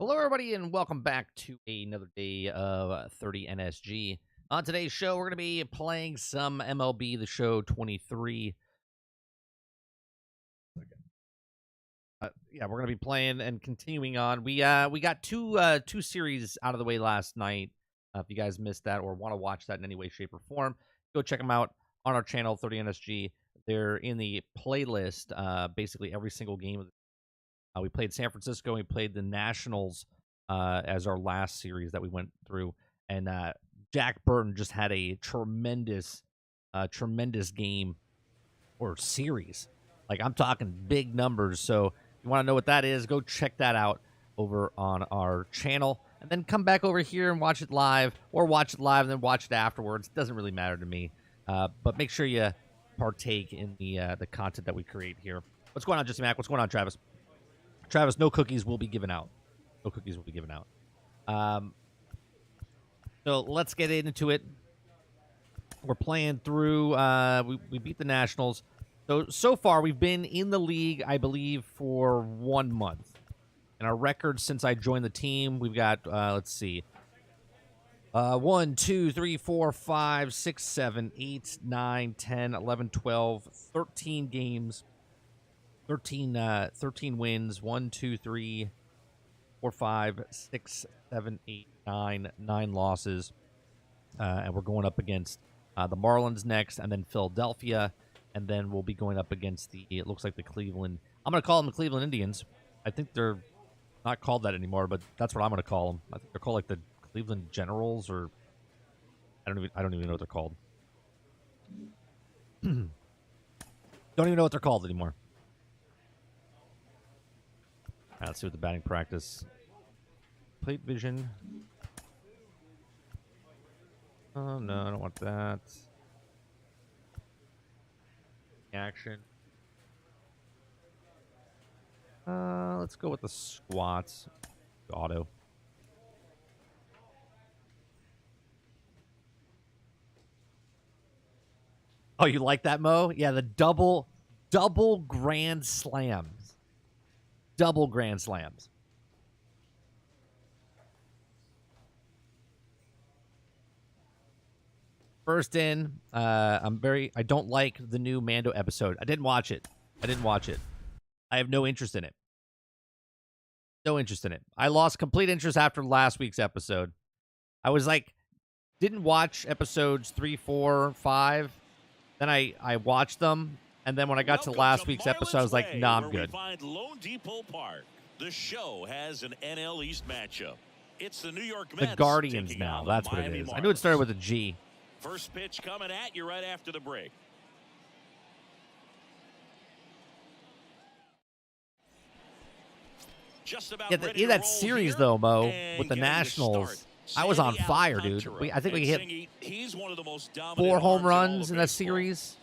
Hello, everybody, and welcome back to another day of 30 NSG. On today's show, we're going to be playing some MLB The Show 23. We're going to be playing and continuing on. We got two series out of the way last night. If you guys missed that or want to watch that in any way, shape, or form, go check them out on our channel, 30 NSG. They're in the playlist. Basically, every single game. We played San Francisco. We played the Nationals as our last series that we went through, and Jack Burton just had a tremendous game or series. Like, I'm talking big numbers. So if you want to know what that is, go check that out over on our channel, and then come back over here and watch it live, or watch it live and then watch it afterwards. It doesn't really matter to me, but make sure you partake in the content that we create here. What's going on, Jesse Mack? What's going on, Travis? Travis, no cookies will be given out. No cookies will be given out. So let's get into it. We're playing through. We beat the Nationals. So far, we've been in the league, I believe, for 1 month. And our record since I joined the team, we've got, let's see. 1, 2, 3, 4, 5, 6, 7, 8, 9, 10, 11, 12, 13 games. 13 wins. 1, 2, 3, 4, 5, 6, 7, 8, 9 losses. And we're going up against the Marlins next, and then Philadelphia, and then we'll be going up against it looks like the Cleveland. I'm going to call them the Cleveland Indians. I think they're not called that anymore, but that's what I'm going to call them. I think they're called like the Cleveland Generals, or I don't even know what they're called. Don't even know what they're called anymore. Let's see what the batting practice. Plate vision. Oh, no, I don't want that. Action. Let's go with the squats. Auto. Oh, you like that, Mo? Yeah, the double grand slams. Double grand slams. First in, I don't like the new Mando episode. I didn't watch it. I have no interest in it. I lost complete interest after last week's episode. I was like, didn't watch episodes 3, 4, 5. Then I watched them. And then when I got to last week's episode, I was like, nah, I'm good. Lone Depot Park. The show has an NL East matchup. It's the New York Mets. The Guardians now. That's what it is. I knew it started with a G. First pitch coming at you right after the break. Just about yeah, that series, though, Mo, with the Nationals. I was on fire, dude. I think we hit 4 home runs in that series.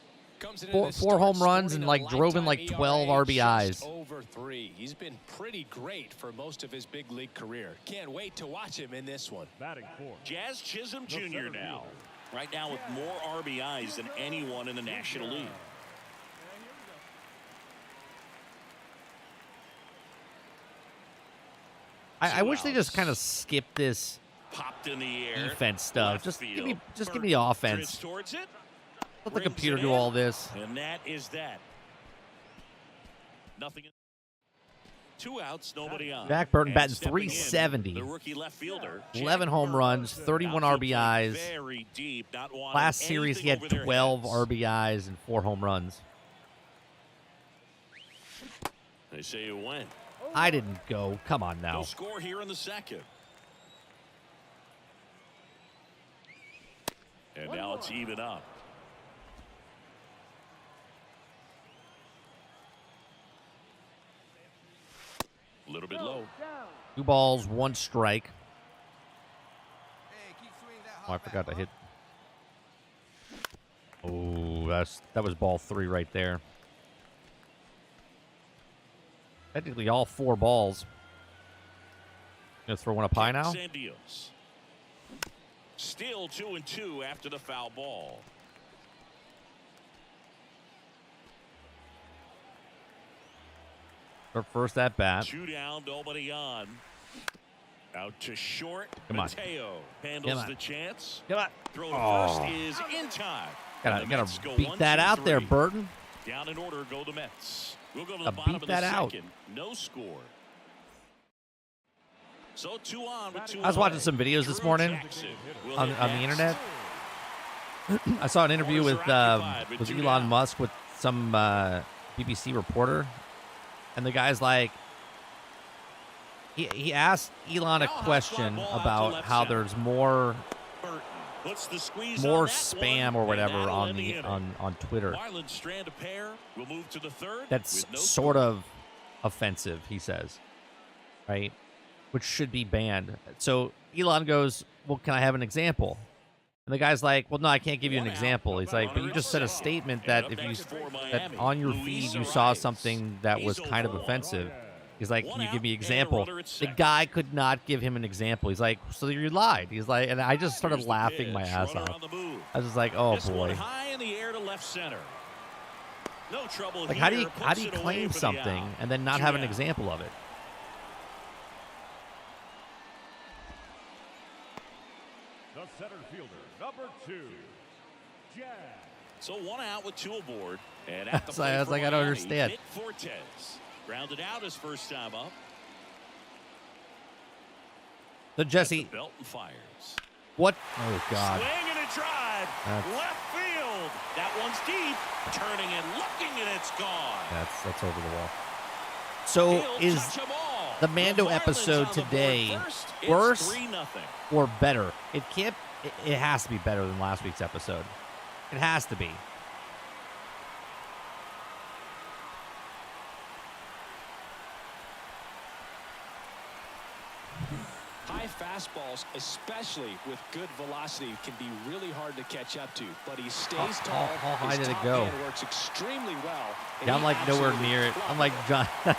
Four home runs and drove in 12 RBIs. Over 3. He's been pretty great for most of his big league career. Can't wait to watch him in this one. Batting 4. Jazz Chisholm Jr. now. Right now with more RBIs than anyone in the National League. I wish they just kind of skipped this popped in the air defense stuff. Just give me the offense. Towards it. Let the computer do all this. And that is that. Nothing. 2 outs, nobody on. Jack Burton batting .370. The rookie left fielder. 11 home runs, 31 RBIs. Very deep, not Last series he had 12 RBIs and 4 home runs. They say you win. I didn't go. Come on now. No score here in the second. And now it's even up. A little bit low. 2 balls, 1 strike. Oh, I forgot to hit. Oh, that was ball 3 right there. Technically, all 4 balls. Gonna throw one up high now. Still 2-2 after the foul ball. Her first at bat. 2 down, nobody on. Out to short. Come on. Mateo handles the chance. Come on. Throw to first is in time. Gotta beat that out there, Burton. Down in order go the Mets. We'll go to the Beat bottom of the that out. second. No score. So 2 on with 2 I was watching some videos this morning on the internet. I saw an interview with Elon Musk with some BBC reporter, and the guy's like, he asked Elon a question about how there's more spam or whatever on Twitter. That's sort of offensive, he says, right? Which should be banned. So Elon goes, well, can I have an example? And the guy's like, well, no, I can't give you an example. He's like, but you just said a statement that that on your feed you saw something that was kind of offensive. He's like, can you give me an example? The guy could not give him an example. He's like, so you lied. He's like, and I just started laughing my ass off. I was just like, oh boy. Like, how do you claim something and then not have an example of it? The center fielder, number 2, Jack. So 1 out with 2 aboard. And at the I was like, I don't understand. Nick Fortes grounded out his first time up. So Jesse, Belton fires. What? Oh God! Swing and a drive, left field. That one's deep. Turning and looking, and it's gone. That's over the wall. So is the Mando episode today worse or better? It can't. It has to be better than last week's episode. It has to be. High fastballs, especially with good velocity, can be really hard to catch up to. But he stays tall. How high His did it top go? hand works extremely well. Yeah, I'm like nowhere near it. I'm like John. I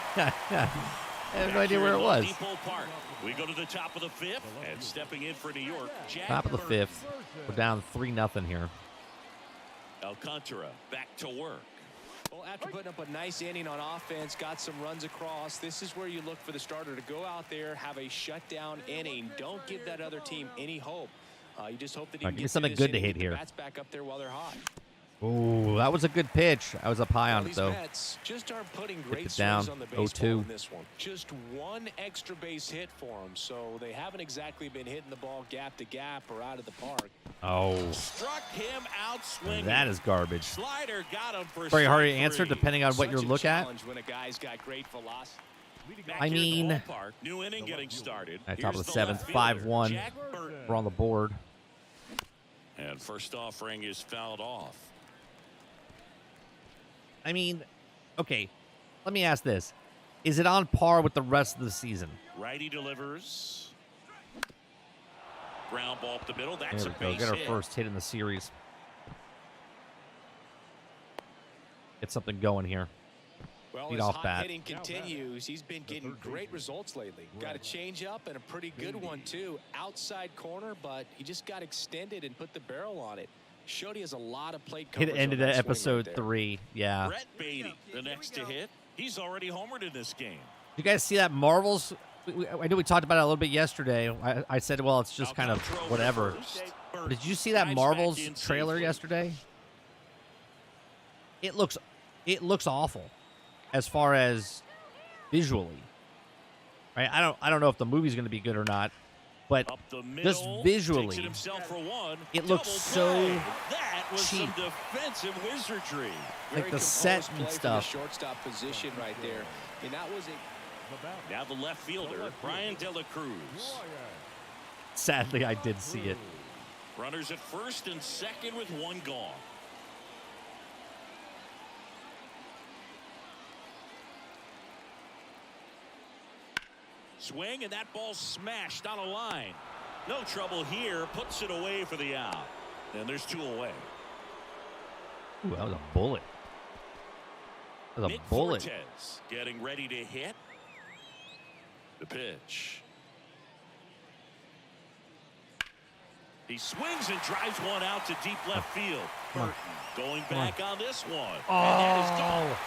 have no idea where it was. We go to the top of the 5th, and stepping in for New York, Jack Top of the Burton. 5th. We're down 3-0 here. Alcantara back to work. Well, after putting up a nice inning on offense, got some runs across, this is where you look for the starter to go out there, have a shutdown inning. Don't give that other team any hope. You just hope that he can give me get something through good this to inning, hit here. get the bats back up there while they're hot. Ooh, that was a good pitch. I was up high on it, though. Mets just aren't putting Hit great it down. swings on the baseball 0-2. in this one. Just one extra base hit for them, so they haven't exactly been hitting the ball gap to gap or out of the park. Oh, Struck him out swinging. that is garbage. Slider got him for Very hard to strike answer 3. depending on what you Such a look at. challenge when a guy's got great velocity. Back I here at the mean, ballpark, new inning getting started. at top of Here's the 7th, left fielder, 5-1. Jack Burton. We're on the board. And first offering is fouled off. I mean, okay, let me ask this. Is it on par with the rest of the season? Righty delivers. Ground ball up the middle. That's There a we go. base Get our hit. first hit in the series. Get something going here. Well, Lead his off hot bat. hitting continues. He's been getting great results lately. Got a changeup and a pretty good one, too. Outside corner, but he just got extended and put the barrel on it. Showed he has a lot of plate coverage. It ended on at that swing episode right there. 3. Yeah. Brett Beatty, the next to hit. He's already homered in this game. You guys see that Marvels? I know we talked about it a little bit yesterday. I said, well, it's just kind of whatever. But did you see that Marvels trailer yesterday? It looks awful as far as visually. Right? I don't know if the movie's going to be good or not, but Up the middle, just visually, takes it himself for one. it looks Double so play. That was cheap. some defensive wizardry. Like Very the set composed and play from stuff. the shortstop position right there. And that was a Now the left fielder, Brian De La Cruz. Sadly, I did see it. Runners at first and second with one gone. Swing, and that ball smashed on a line. No trouble here. Puts it away for the out. And there's 2 away. Ooh, that was a bullet. That was a Nick bullet. Fortes getting ready to hit. The pitch. He swings and drives one out to deep left field. Burton going back on this one. And that is gone.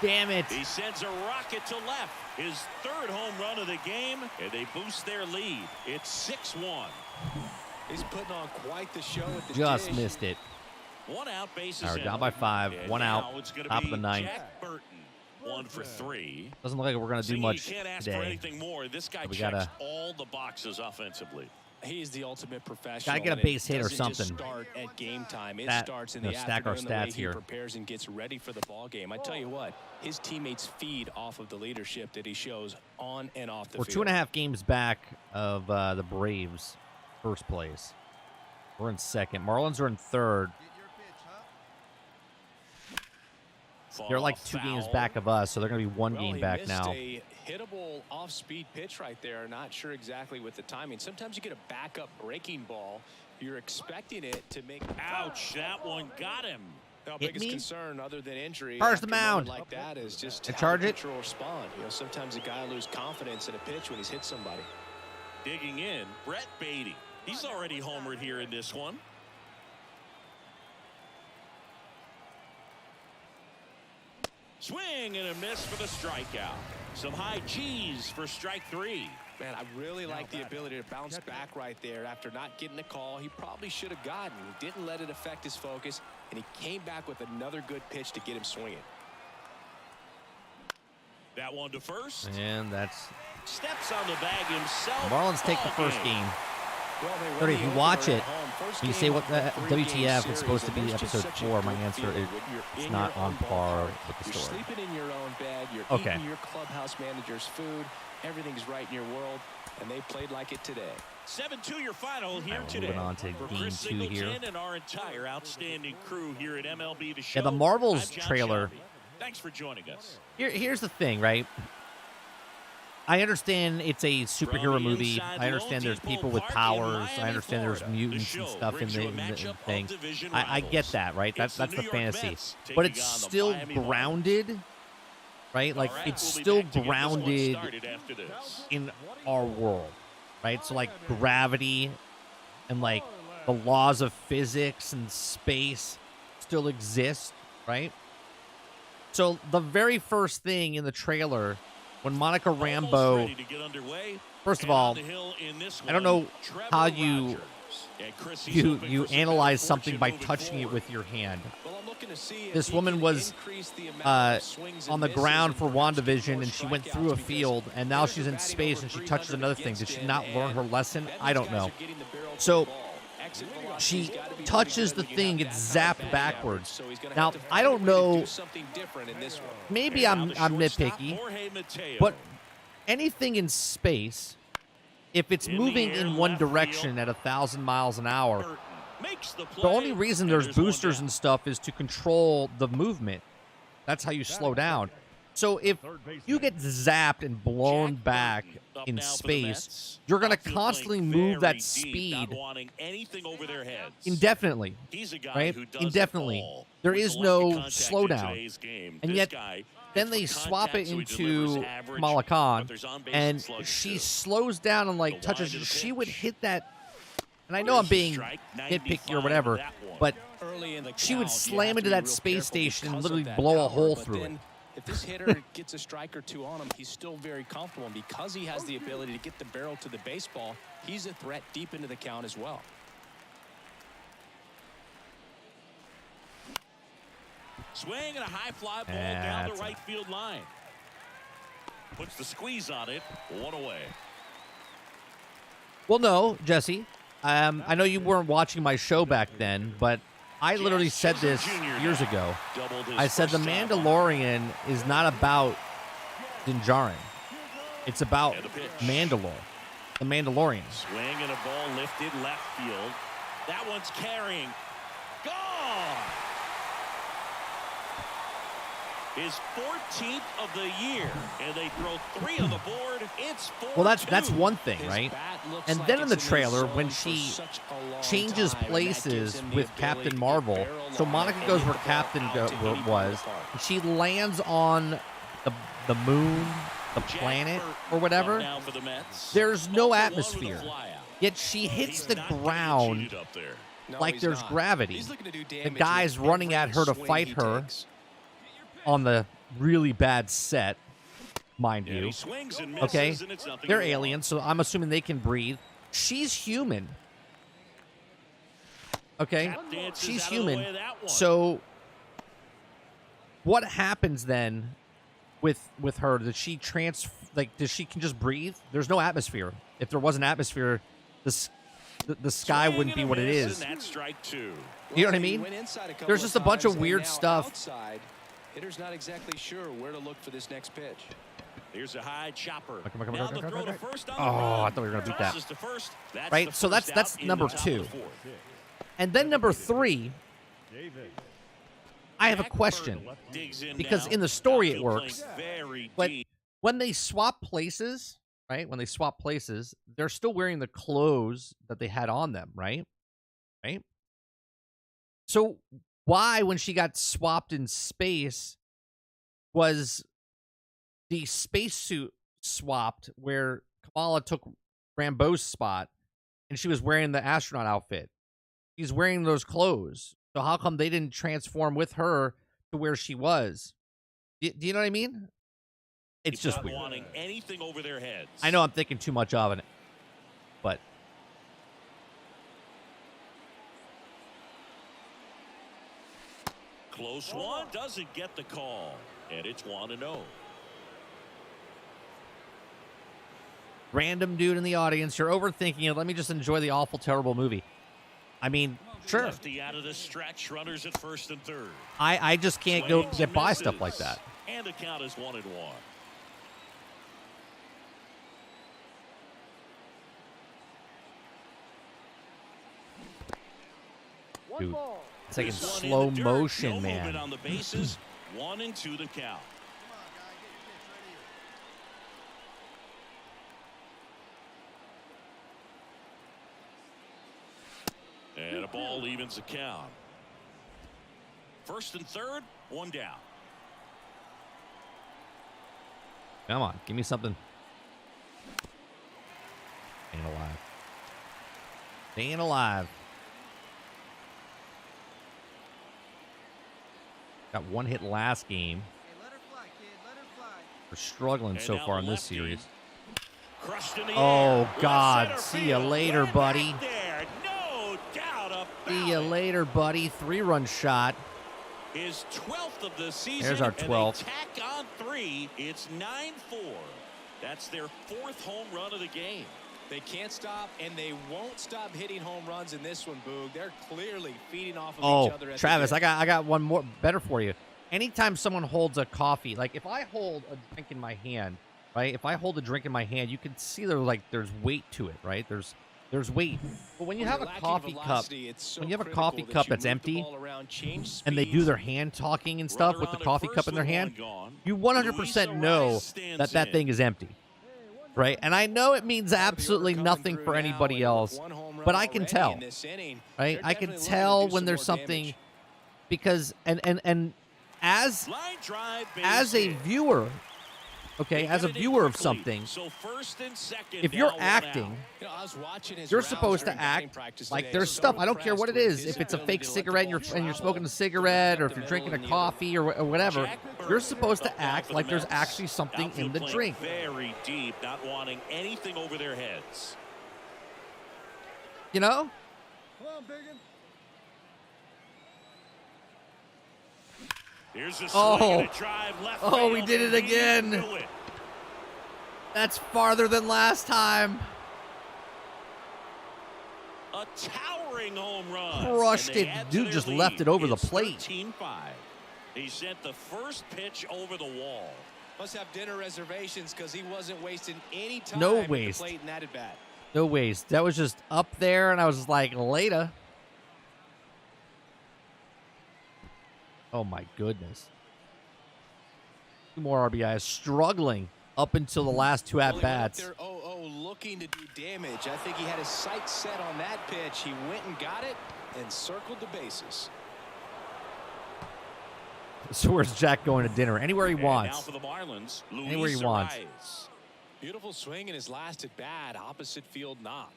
Damn it. He sends a rocket to left. His third home run of the game, and they boost their lead. It's 6-1. He's putting on quite the show at the Just dish. missed it. One out, bases All right, in. down by 5. And One now out. it's gonna Top be of the 9th. Jack Burton, 1 for 3. Doesn't look like we're going to do See, much you can't ask today. for anything more. This guy So we checks gotta- all the boxes offensively. He's the ultimate professional. Gotta get a and base it hit or doesn't just something. Start at game time. It That- starts in you the know, stack our afternoon, the way stats he here. prepares and gets ready for the ball game. I tell you what, his teammates feed off of the leadership that he shows on and off the We're field. 2.5 games back of the Braves, first place. We're in second. Marlins are in third. They're like 2 games back of us, so they're going to be 1 game he back missed now. A hittable off-speed pitch right there. Not sure exactly with the timing. Sometimes you get a backup breaking ball. You're expecting it to make. Ouch, that one got him. Our Hit biggest me. concern, other than injury, Charge the after a moment mound. like that, is just And how charge the it. pitcher will respond. You know, sometimes a guy loses confidence in a pitch when he's hit somebody. Digging in, Brett Beatty. He's already homered here in this one. Swing and a miss for the strikeout. Some high G's for strike 3. Man, I really like the ability to bounce back right there after not getting the call he probably should have gotten. He didn't let it affect his focus, and he came back with another good pitch to get him swinging. That one to first. And that's... Steps on the bag himself. Marlins take the Ball first game. game. Well, they won 30, the if you opener watch at it, home. First you game say what of the a three-game WTF, it's series, supposed to and be there's just episode such a 4. My good answer feeling is when you're it's in not your on own par ballpark. with the You're story. sleeping in your own bed. You're Okay. eating your clubhouse manager's food. Everything's right in your world, and they played like it today. 7-2 your final here All right, today. moving on to For game Chris 2 here. Singleton and our entire outstanding crew here at MLB The Show. Yeah, the Marvels I'm John trailer. Shelby. Thanks for joining us. Here's the thing, right? I understand it's a superhero From the movie. inside I understand there's Lone people Depot with Park in powers. I Miami, understand there's Florida. mutants The and show stuff in brings the, you a in the matchup of thing. division I get rivals. that, right? It's That's the the New York fantasy. Mets But taking it's on the still Miami Marlins. grounded, right? Like, All right, it's we'll be still back to get this one grounded started after this. in our world, right? So, like, gravity and, like, the laws of physics and space still exist, right? So, the very first thing in the trailer, when Monica Almost Rambeau... ready to get underway. First of And all, on the hill in this I don't one, know Trevor how you Rogers. And Chris, he's hoping you for some analyze better something fortune by moving touching it forward. with your hand. Well, I'm looking to see if This he woman can was increase the amount of swings and on the misses ground and for perhaps get WandaVision, more and she went strikeouts through a because field, and now hitters she's are in batting space, over and she touches 300 another thing. Did against she him, not learn her and lesson? that I those don't guys know. are getting the barrel to So the ball. Exit she velocity's gotta be touches really the good when you thing, have gets that kind of zapped batting backwards. average, so he's gonna Now, have to I find a don't way to know. do something different in this one. Maybe And now I'm the shortstop, nitpicky, Jorge Mateo. but anything in space, if it's In the moving air, in one left direction field. at 1,000 miles an hour, Burton makes the the play, only reason and there's one boosters down. and stuff is to control the movement. That's how you slow down. So if you get zapped and blown Jack back Burton up in now for the space, Mets. you're going to Outfield constantly playing move that very deep, speed not wanting anything over their heads. indefinitely, He's a guy right? who does Indefinitely. it all. There With is the no lefty contact in slowdown. today's game, And this yet, guy then hits they for swap it contact, so he into delivers average, Kamala but Khan, there's on-base and slugs she too. slows down and, like, The touches. wide of the She would pitch. hit that, and I know I'm There's the being strike, nitpicky 95 or whatever, that one. but Early in the she would count, you slam have into to be that real space careful station and because of literally that blow a power, hole but through it. then if this hitter gets a strike or two on him, he's still very comfortable. And because he has the ability to get the barrel to the baseball, he's a threat deep into the count as well. Swing and a high fly ball Yeah, down the that's right field line. Puts the squeeze on it. One away. Well, no, Jesse. I know you weren't watching my show back then, but I literally said this years ago. Doubled his I said The first time. Mandalorian is not about Din Djarin. It's about And the pitch. Mandalore, the Mandalorian. Swing and a ball lifted left field. That one's carrying. Gone! His 14th of the year, and they throw 3 on the board. It's 4-2. Well, that's one thing, His right? bat looks And like then in it's the his trailer, zone when for she such a long changes time, and that places gives him the with ability Captain to get Marvel. barrel So line Monica and goes hit where the ball Captain out to any part of the was, park. and she lands on the moon, the Jack planet, Burton or whatever. up now for the Mets. There's no 0 for 1 with a atmosphere. flyout. Yet she hits He's the not gonna get ground cheated up there. No, like he's there's not. gravity. He's looking to do The damage guy's with running every at her to swing fight he her takes. on the really bad set, mind And you. he swings and misses, Okay, and it's nothing they're more. aliens, so I'm assuming they can breathe. She's human. Okay, Tap dances she's out of the human. way of that one. So what happens then with her? Does she does she can just breathe? There's no atmosphere. If there was an atmosphere, the sky Swing wouldn't be and a what it miss, is. and that's strike 2. You know what I He mean? went inside a couple There's just a bunch times, of and weird now stuff. outside, hitter's not exactly sure where to look for this next pitch. Here's a high chopper. Come on, Now come the on, throw come to on. first on the Oh, run. I thought we were gonna beat that. Tosses to first. That's Right? the So first that's out in number the top of 2. the fourth. And then number 3, David. I have a Jack question. Burton digs in Because now. in the story it Outfield works, playing very but deep. when they swap places, right? When they swap places, they're still wearing the clothes that they had on them, right? Right? So why, when she got swapped in space, was the spacesuit swapped where Kamala took Rambeau's spot and she was wearing the astronaut outfit? She's wearing those clothes. So how come they didn't transform with her to where she was? Do you know what I mean? It's just Not weird. wanting anything over their heads. I know I'm thinking too much of it, but Close one, doesn't get the call, and it's 1-0. random dude in the audience, you're overthinking it. Let me just enjoy the awful, terrible movie. I mean, sure. Lefty out of the stretch, runners at first and third. I just can't go Swings get and by misses. stuff like that. And the count is 1-1. Dude, it's like in This one slow the dirt. motion, No man. movement on the bases. 1-2 the count. And a ball evens the count. First and third, one down. Come on, give me something. Staying alive. Staying alive. Got one hit last game. We're struggling And so now far in this lefty. series. Crushed in the Oh, air. Left God. center See ya field. later, Way buddy. back there. No doubt about See you it. later, buddy. 3-run shot. His 12th of the season. There's our and they 12th. tack on 3. It's 9-4. That's their 4th home run of the game. They can't stop, and they won't stop hitting home runs in this one, Boog. They're clearly feeding off of each other. Oh, Travis, I got one more better for you. Anytime someone holds a coffee, like if I hold a drink in my hand, right? If I hold a drink in my hand, you can see there's weight to it, right? There's weight. But when you have a coffee cup, when you have a coffee cup that's empty, and they do their hand talking and stuff with the coffee cup in their hand, you 100% know that that thing is empty, right? And I know it means absolutely nothing for anybody else, but I can tell, right? I can tell when there's something, because and as a viewer, okay, as a viewer of something, if you're acting, you're supposed to act like there's stuff. I don't care what it is. If it's a fake cigarette and you're smoking a cigarette, or if you're drinking a coffee or whatever, you're supposed to act like there's actually something in the drink. Very deep, not wanting anything over their heads. You know? Here's a swing Oh. and a drive left Oh, field, we did it and he again. knew it. That's farther than last time. A towering home run. Crushed And they it. add to Dude their just lead. left it over the It's plate. 13-5. He sent the first pitch over the wall. Must have dinner reservations because he wasn't wasting any time No at the waste. plate in that at bat. No waste. That was just up there, and I was like, later. Oh, my goodness. 2 more RBIs. Struggling up until the last 2 Well, he went up at-bats. there 0-0 looking to do damage. I think he had his sights set on that pitch. He went and got it and circled the bases. So where's Jack going to dinner? Anywhere he And now wants. for the Marlins, Luis Anywhere he wants. Arias. Beautiful swing in his last at bat. Opposite field knock.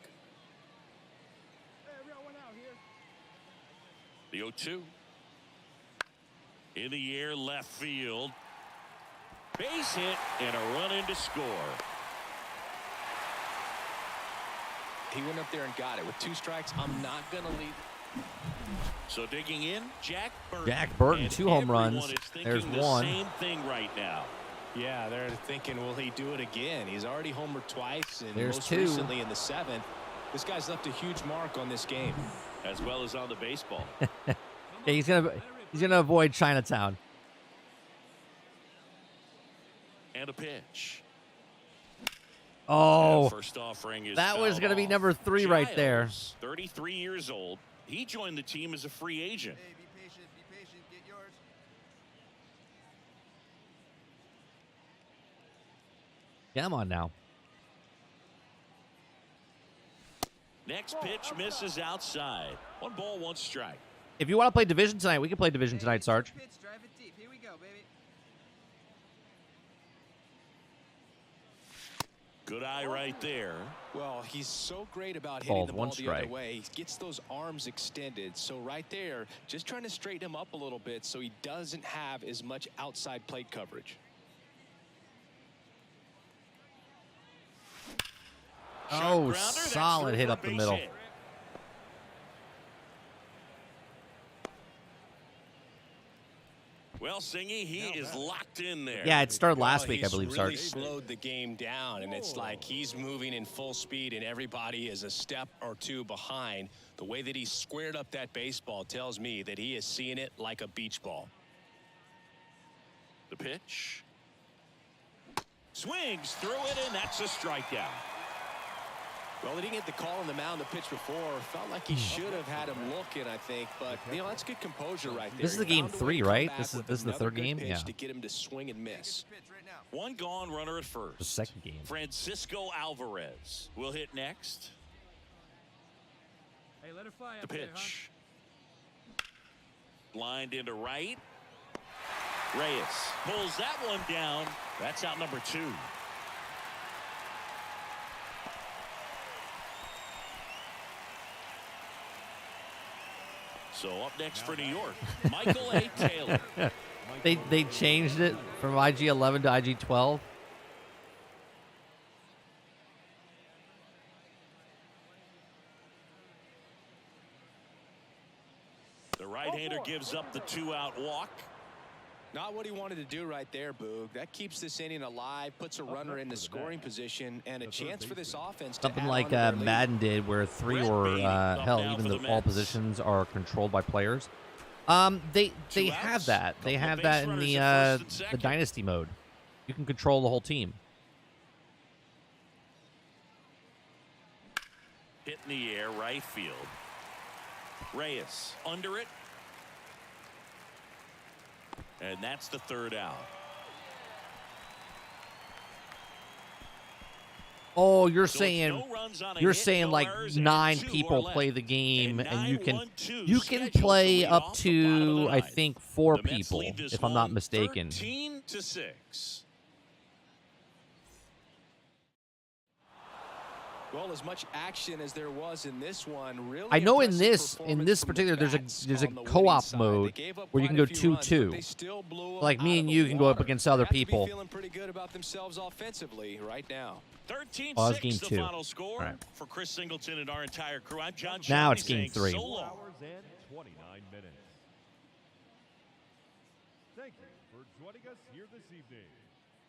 The 0-2. In the air, left field. Base hit and a run in to score. He went up there and got it. With 2 strikes, I'm not going to leave. So digging in, Jack Burton. Jack Burton, And 2 home runs. everyone is thinking There's the 1. same thing right now. Yeah, they're thinking, will he do it again? He's already homered twice, and There's most 2. recently in the 7th. This guy's left a huge mark on this game. As well as on the baseball. Yeah, he's gonna avoid Chinatown. And a pitch. Oh, And first offering is that was fouled gonna be off. number 3 right there. Giles, 33 years old. He joined the team as a free agent. Hey, be patient, get yours. Come on now. Next pitch misses outside. 1 ball, 1 strike. If you want to play division tonight, we can play division tonight, Sarge. Pitch, drive it deep. Here we go, baby. Good eye right there. Well, he's so great about hitting Ball, the 1 ball the other strike. way. He gets those arms extended. So right there, just trying to straighten him up a little bit so he doesn't have as much outside plate coverage. Oh, Grounder, that's solid through hit for a up the base middle. hit. Well, Singy, he is locked in there. Yeah, it started last Well, week, I he's believe, really Sarge. slowed the game down, and it's like he's moving in full speed, and everybody is a step or 2 behind. The way that he squared up that baseball tells me that he is seeing it like a beach ball. The pitch. Swings through it, and that's a strikeout. Well, he didn't get the call on the mound the pitch before. Felt like he should have had him looking, I think. But, you know, that's good composure right there. This is the He game found a way 3, to come right? back This with is the another third good game? pitch Yeah. to get him to swing and miss. Pitch right now. 1 gone, runner at first. The second game. Francisco Alvarez will hit next. Hey, let it fly The up there, huh? pitch. Lined into right. Reyes pulls that one down. That's out number 2. So up next for New York, Michael A. Taylor. They changed it from IG-11 to IG-12. The right-hander gives up the 2-out walk. Not what he wanted to do right there, Boog. That keeps this inning alive, puts a runner in the scoring position, and a chance for this offense to Something add like on to their lead. Madden did, where 3 Brett or Beatty up hell, now even for the the all Mets. positions are controlled by players. They Two have outs, that. They couple of have base that in runners the at first and the second. dynasty mode. You can control the whole team. Hit in the air, right field. Reyes under it. And that's the 3rd out. Oh, you're So it's saying no runs on a you're hit, saying no like errors, and 9 2 people are left. play the game, and you can 9-1-2 you can scheduled to play lead up off the bottom of to the I ninth. think 4 The Mets people, lead this if I'm not one mistaken. 13-6. Well, as much action as there was in this one, really I know in impressive this performance from the particular there's bats a on the co-op winning side. They mode gave up where you quite can a go few runs, but 2-2. they still blew 'em Like me out and of you the can go up water. against other They have to be people. feeling pretty good about themselves offensively right now. 13-6 Oh, that's game the 2. final score. All right. For Chris Singleton and our entire crew. I'm John Now Shelby it's game saying 3. So long. hours and 29 minutes. Thank you for joining us here this evening.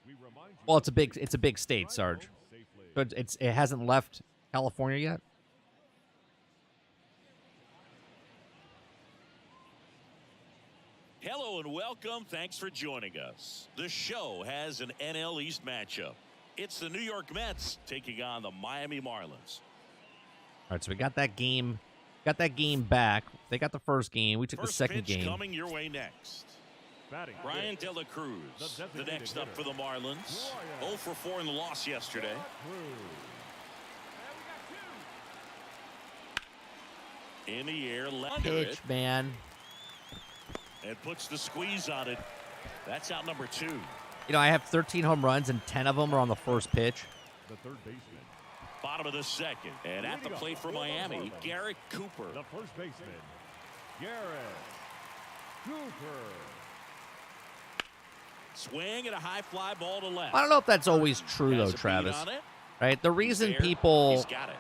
We remind you Well, it's a big state, Sarge. safely. But it hasn't left California yet. Hello and welcome. Thanks for joining us. The show has an NL East matchup. It's the New York Mets taking on the Miami Marlins. All right, so we got that game back. They got the first game. We took the First second pitch game. coming your way next. Batting Brian fifth, De La Cruz, the the designated next up hitter. for the Marlins. Brian. 0 for 4 in the loss yesterday. In the air, left Pitch, man. and puts the squeeze on it. That's out number 2. You know, I have 13 home runs, and 10 of them are on the first pitch. The third baseman, Bottom of the second. And at the plate for Miami, Garrett Cooper. the first baseman, Garrett Cooper. Swing and a high fly ball to left. I don't know if that's always true, though, Has a beat Travis. on it. Right? The reason There. people He's got it.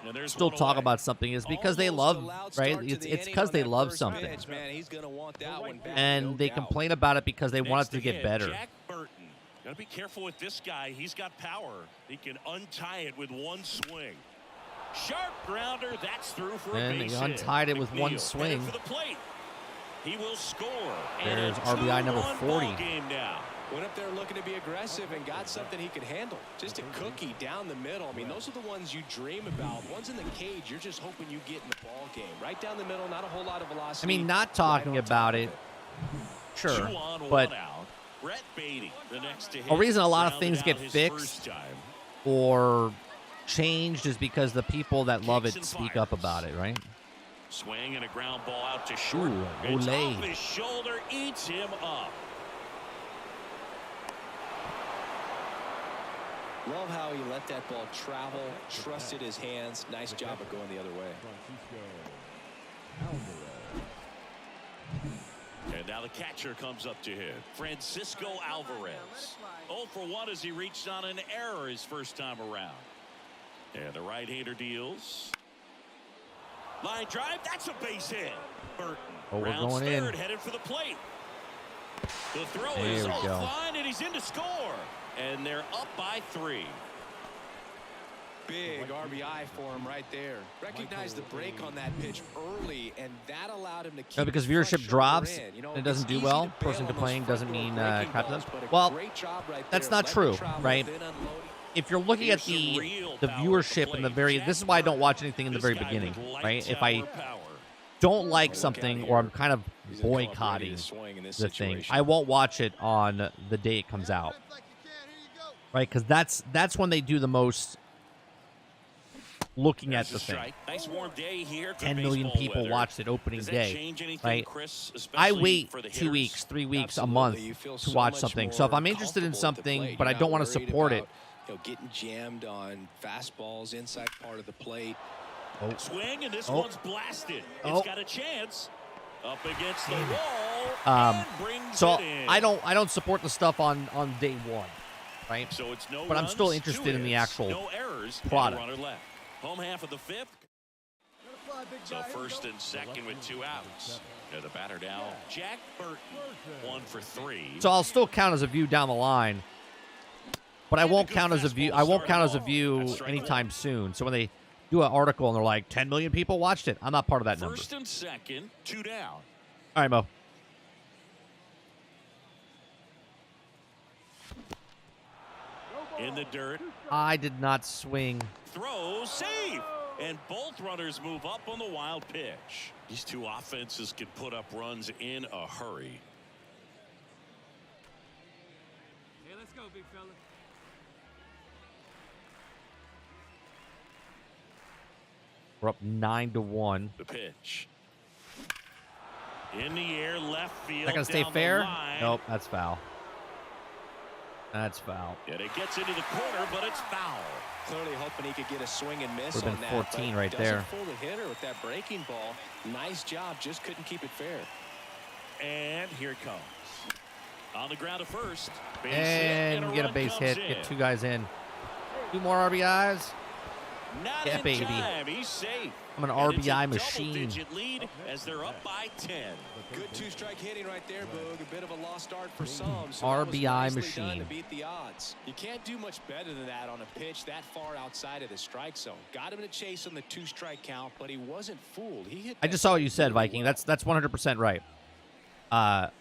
And there's still one talk away. about something is because they Almost love, a loud right? start to It's the it's inning because on they that love first something. pitch, man. He's going to want that one back, And no they doubt. complain about it because they want Next it to get hit, better. Jack Burton. Got to be careful with this guy. He's got power. He can untie it with one swing. Sharp grounder. That's through for a And base he hit. untied it with one McNeil swing. headed for the plate. He will score. There's And a RBI number 2-1 40. ball game now. Went up there looking to be aggressive and got something he could handle. Just a cookie down the middle. I mean, those are the ones you dream about. Ones in the cage, you're just hoping you get in the ball game. Right down the middle, not a whole lot of velocity. I mean, not talking right on top about of it, sure, 2 on, but 1 out. Brett Beatty, the next to hit. a reason a lot of Rounded things out get his fixed first time. or changed is because the people that love it Kicks and speak up fires. about it, right? Swing and a ground ball out to short. Ooh, It's Olay. off his shoulder, eats him up. Love how he let that ball travel, trusted his hands. Nice job of going the other way. And now the catcher comes up to hit. Francisco Alvarez. 0 for 1 as he reached on an error his first time around. And the right-hander deals. Line drive, that's a base hit. Burton. Oh, we're rounds going in. third, headed for the plate. The throw There is we go. offline, and he's in to score. And they're up by 3. Big RBI for him right there. Recognized the break on that pitch early, and that allowed him to keep No, because the front viewership shoulder drops in. You know, and it doesn't it's do easy well. to bail Person on those complaining doesn't front mean door breaking crap balls, them. but a Well, great job right that's there. not Let true, it travel, right? then unload it. If you're looking at Here's some real the power at viewership the in the plate. very, Jack this is why I don't watch Burton. anything in the This very guy beginning, with right? lights If out I for power. don't like Look something out or I'm here. kind of He's gonna come up ready boycotting to swing in this the thing, situation. I won't watch it on the day it comes out, right? Because that's when they do the most looking at There's the a thing. strike. Nice warm day here. Good 10 million baseball people weather. watched it opening Does that day, change anything, right? Chris, I especially wait for the 2 hitters? weeks, 3 weeks, a Absolutely. month You feel to so watch much something. So if more I'm interested in comfortable at the something, plate. but You're I don't not want to worried support it, about, getting jammed on fastballs inside part of the plate. Swing, and this Oh. one's blasted. Oh. It's got a chance. Up against the wall. And brings so it in. I don't support the stuff on day one, right? So it's no but I'm still runs, interested 2 in the hits, actual no errors, product. And a runner left. Home half of the 5th. So first and second with 2 outs. Yeah, the batter now, Jack Burton, 1 for 3. So I'll still count as a view down the line, but I won't count as a view. I won't count as a view anytime soon. So when they do an article and they're like 10 million people watched it, I'm not part of that number. First and second, 2 down. All right, Mo. In the dirt, I did not swing. throw, save. And both runners move up on the wild pitch. These two offenses can put up runs in a hurry. Hey, let's go, big fella. We're up 9-1. The pitch. In the air, left field. Not gonna stay down the fair. line. Nope, that's foul. That's foul. And it gets into the corner, but it's foul. Clearly hoping he could get a swing and miss Would've on been that. 14 but right doesn't there. fool the hitter with that breaking ball. Nice job, just couldn't keep it fair. And here it comes. On the ground at first. Base hit, And a we get a run base comes hit. in. Get 2 guys in. 2 more RBIs. Not Yeah, in baby. time. He's safe. I'm an And it's a RBI machine. double-digit lead as they're up by 10. Good 2-strike hitting right there, Boog. A bit of a lost start for some. So RBI that was nicely done machine. to beat the odds. You can't do much better than that on a pitch that far outside of the strike zone. Got him in a chase on the 2-strike count, but he wasn't fooled. He hit. I that just saw what you ball said, really Viking. well. That's 100% right.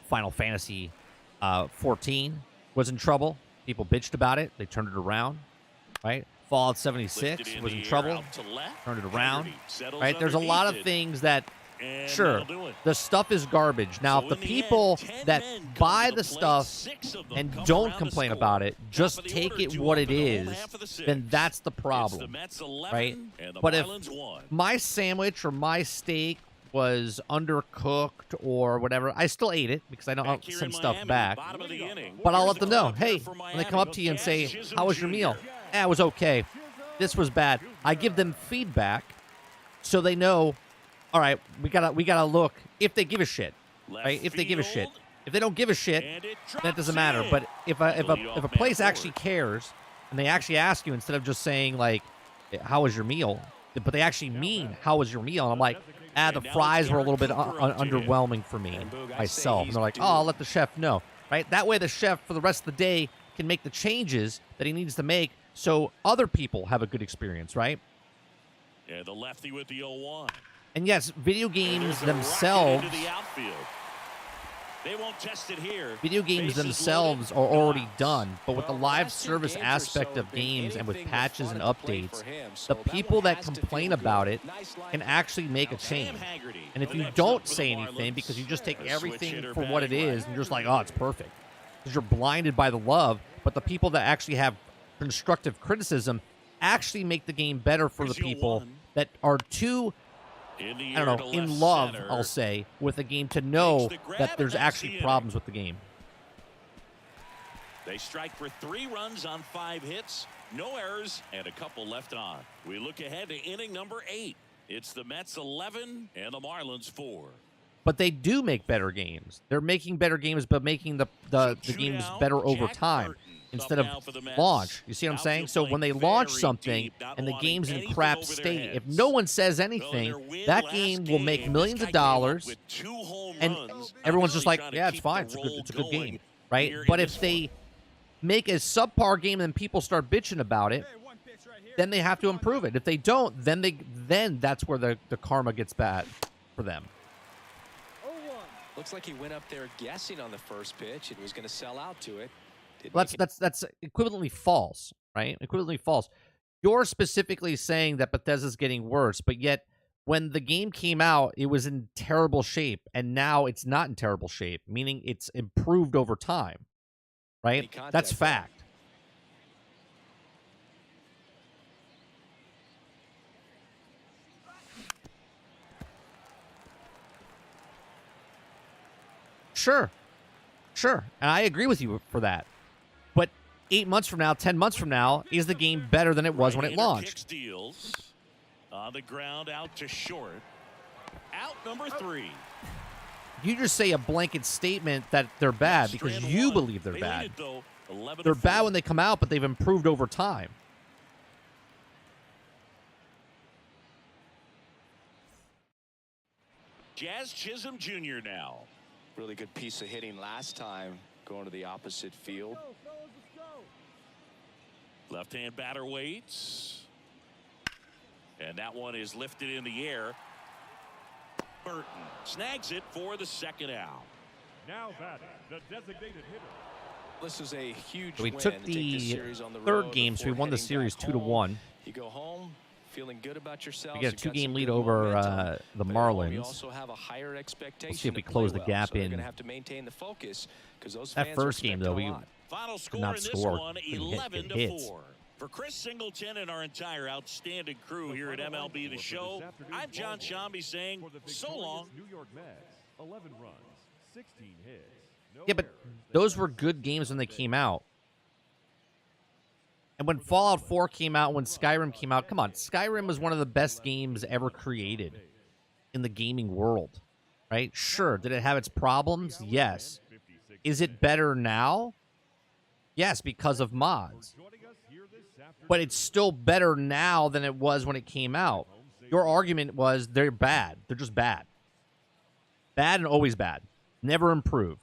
Final Fantasy 14 was in trouble. People bitched about it. They turned it around, right? Fallout 76 Lifted was in the air, trouble. out to left. Turned it around, Haggerty settles right? There's a lot of underneath it, things that, and sure, that'll do it. the stuff is garbage. Now, So if the in the people end, 10 that men come buy to the the plate, stuff 6 of them and come don't around to complain score. about it, Top just of the take order, it 2 what up it in the home is, half of the 6th. then that's the It's the problem, Mets 11, right? and the But if Marlins 1. my sandwich or my steak was undercooked or whatever, I still ate it because I don't Back here send in stuff Miami, back. bottom of the inning. But I'll Here's let them the know, crowd here hey, for when they come up to you and Miami. say, Chisholm how was your Jr. meal? It was okay. This was bad. I give them feedback so they know, all right, we gotta look if they give a shit, Left right? If they give a shit. field, If they don't give a shit, And it that doesn't drops matter. in. But if a Leadoff man place forward. actually cares and they actually ask you instead of just saying like, "How was your meal?" but they actually mean, "How was your meal?" and I'm like, the And now fries it's were a little bit Garrett Cooper up to him. underwhelming for me And Boog, I'd say myself. And he's they're like, due. "Oh, I'll let the chef know." Right? That way, the chef for the rest of the day can make the changes that he needs to make, so other people have a good experience. Right? And the lefty with the 0-1. And yes, video And games there's a themselves. rocket into the outfield. They won't test it here. Video games Bases themselves loaded, are no already outs. done, but with the Well, live last 2 service games or aspect so of have been games and with anything but patches fun and at the plate updates, for him. the So that people one that has to complain feel good. about it Nice can lineup. actually make a Now change. Sam Haggerty, And if the you next don't up for say the anything Marlins. because you just take A switch everything hitter for what it batting is right. and you're just like, "Oh, it's perfect," because you're blinded by the love, but the people that actually have constructive criticism actually make the game better for the Here's your people 1. that are too, In the I air don't to know, left in love, center. I'll say, with the game to know Makes the grab, that there's and that's actually the problems with the game. They strike for 3 runs on 5 hits, no errors, and a couple left on. We look ahead to inning number 8. It's the Mets 11 and the Marlins 4. But they do make better games. They're making better games, but making the So games shootout, better over Jack time Burton instead up of now for the Mets. launch. You see what I'm saying? Outfield So when they playing launch very something deep, not and the wanting game's in anything crap over their state, if heads. no one says So in anything, their win that last game will make game, millions this of guy came up dollars, with 2 home and runs, everyone's really just like, trying to "Yeah, it's keep fine. the It's a good roll game." going Right? here But in if this they one. make a subpar game and people start bitching about it, then they have to improve it. If they don't, then that's where the karma gets bad for them. Looks like he went up there guessing on the first pitch and was going to sell out to it. Didn't Well, make it. that's equivalently false, right? Equivalently false. You're specifically saying that Bethesda's getting worse, but yet when the game came out, it was in terrible shape, and now it's not in terrible shape, meaning it's improved over time, right? Any contact That's there. fact. Sure. Sure. And I agree with you for that. But 8 months from now, 10 months from now, is the game better than it was when it Right-hander launched? kicks deals. On the ground, out to short. Out number 3. You just say a blanket statement that they're bad because Strand you 1. believe they're They bad. lead it, though, 11 They're to bad 4. when they come out, but they've improved over time. Jazz Chisholm Jr. now. Really good piece of hitting last time going to the opposite field. Left-hand batter waits. And that one is lifted in the air. Burton snags it for the second out. Now batting, the designated hitter. This is a huge So we win took to take this the series on the third road game, so we before won the heading series back 2-1. home. You go home feeling good about yourself. We get a 2-game lead over the Marlins. We also have a higher expectation. We'll see if we to close play the well, gap so they're in. going to have to maintain the focus because those That fans first are game, expecting though, a we lot. Final score not in this score. one, Couldn't hit 11 to hits. 4. For Chris Singleton and our entire outstanding crew here at MLB The Show, I'm John Shambi saying For the so victorious long. New York Mets, 11 runs, 16 hits. No Yeah, but errors. those were good games when they came out. And when Fallout 4 came out, when Skyrim came out, come on, Skyrim was one of the best games ever created in the gaming world, right? Sure. Did it have its problems? Yes. Is it better now? Yes, because of mods. Joining us here this afternoon, But it's still better now than it was when it came out. Your argument was they're bad. They're just bad. Bad and always bad. Never improved.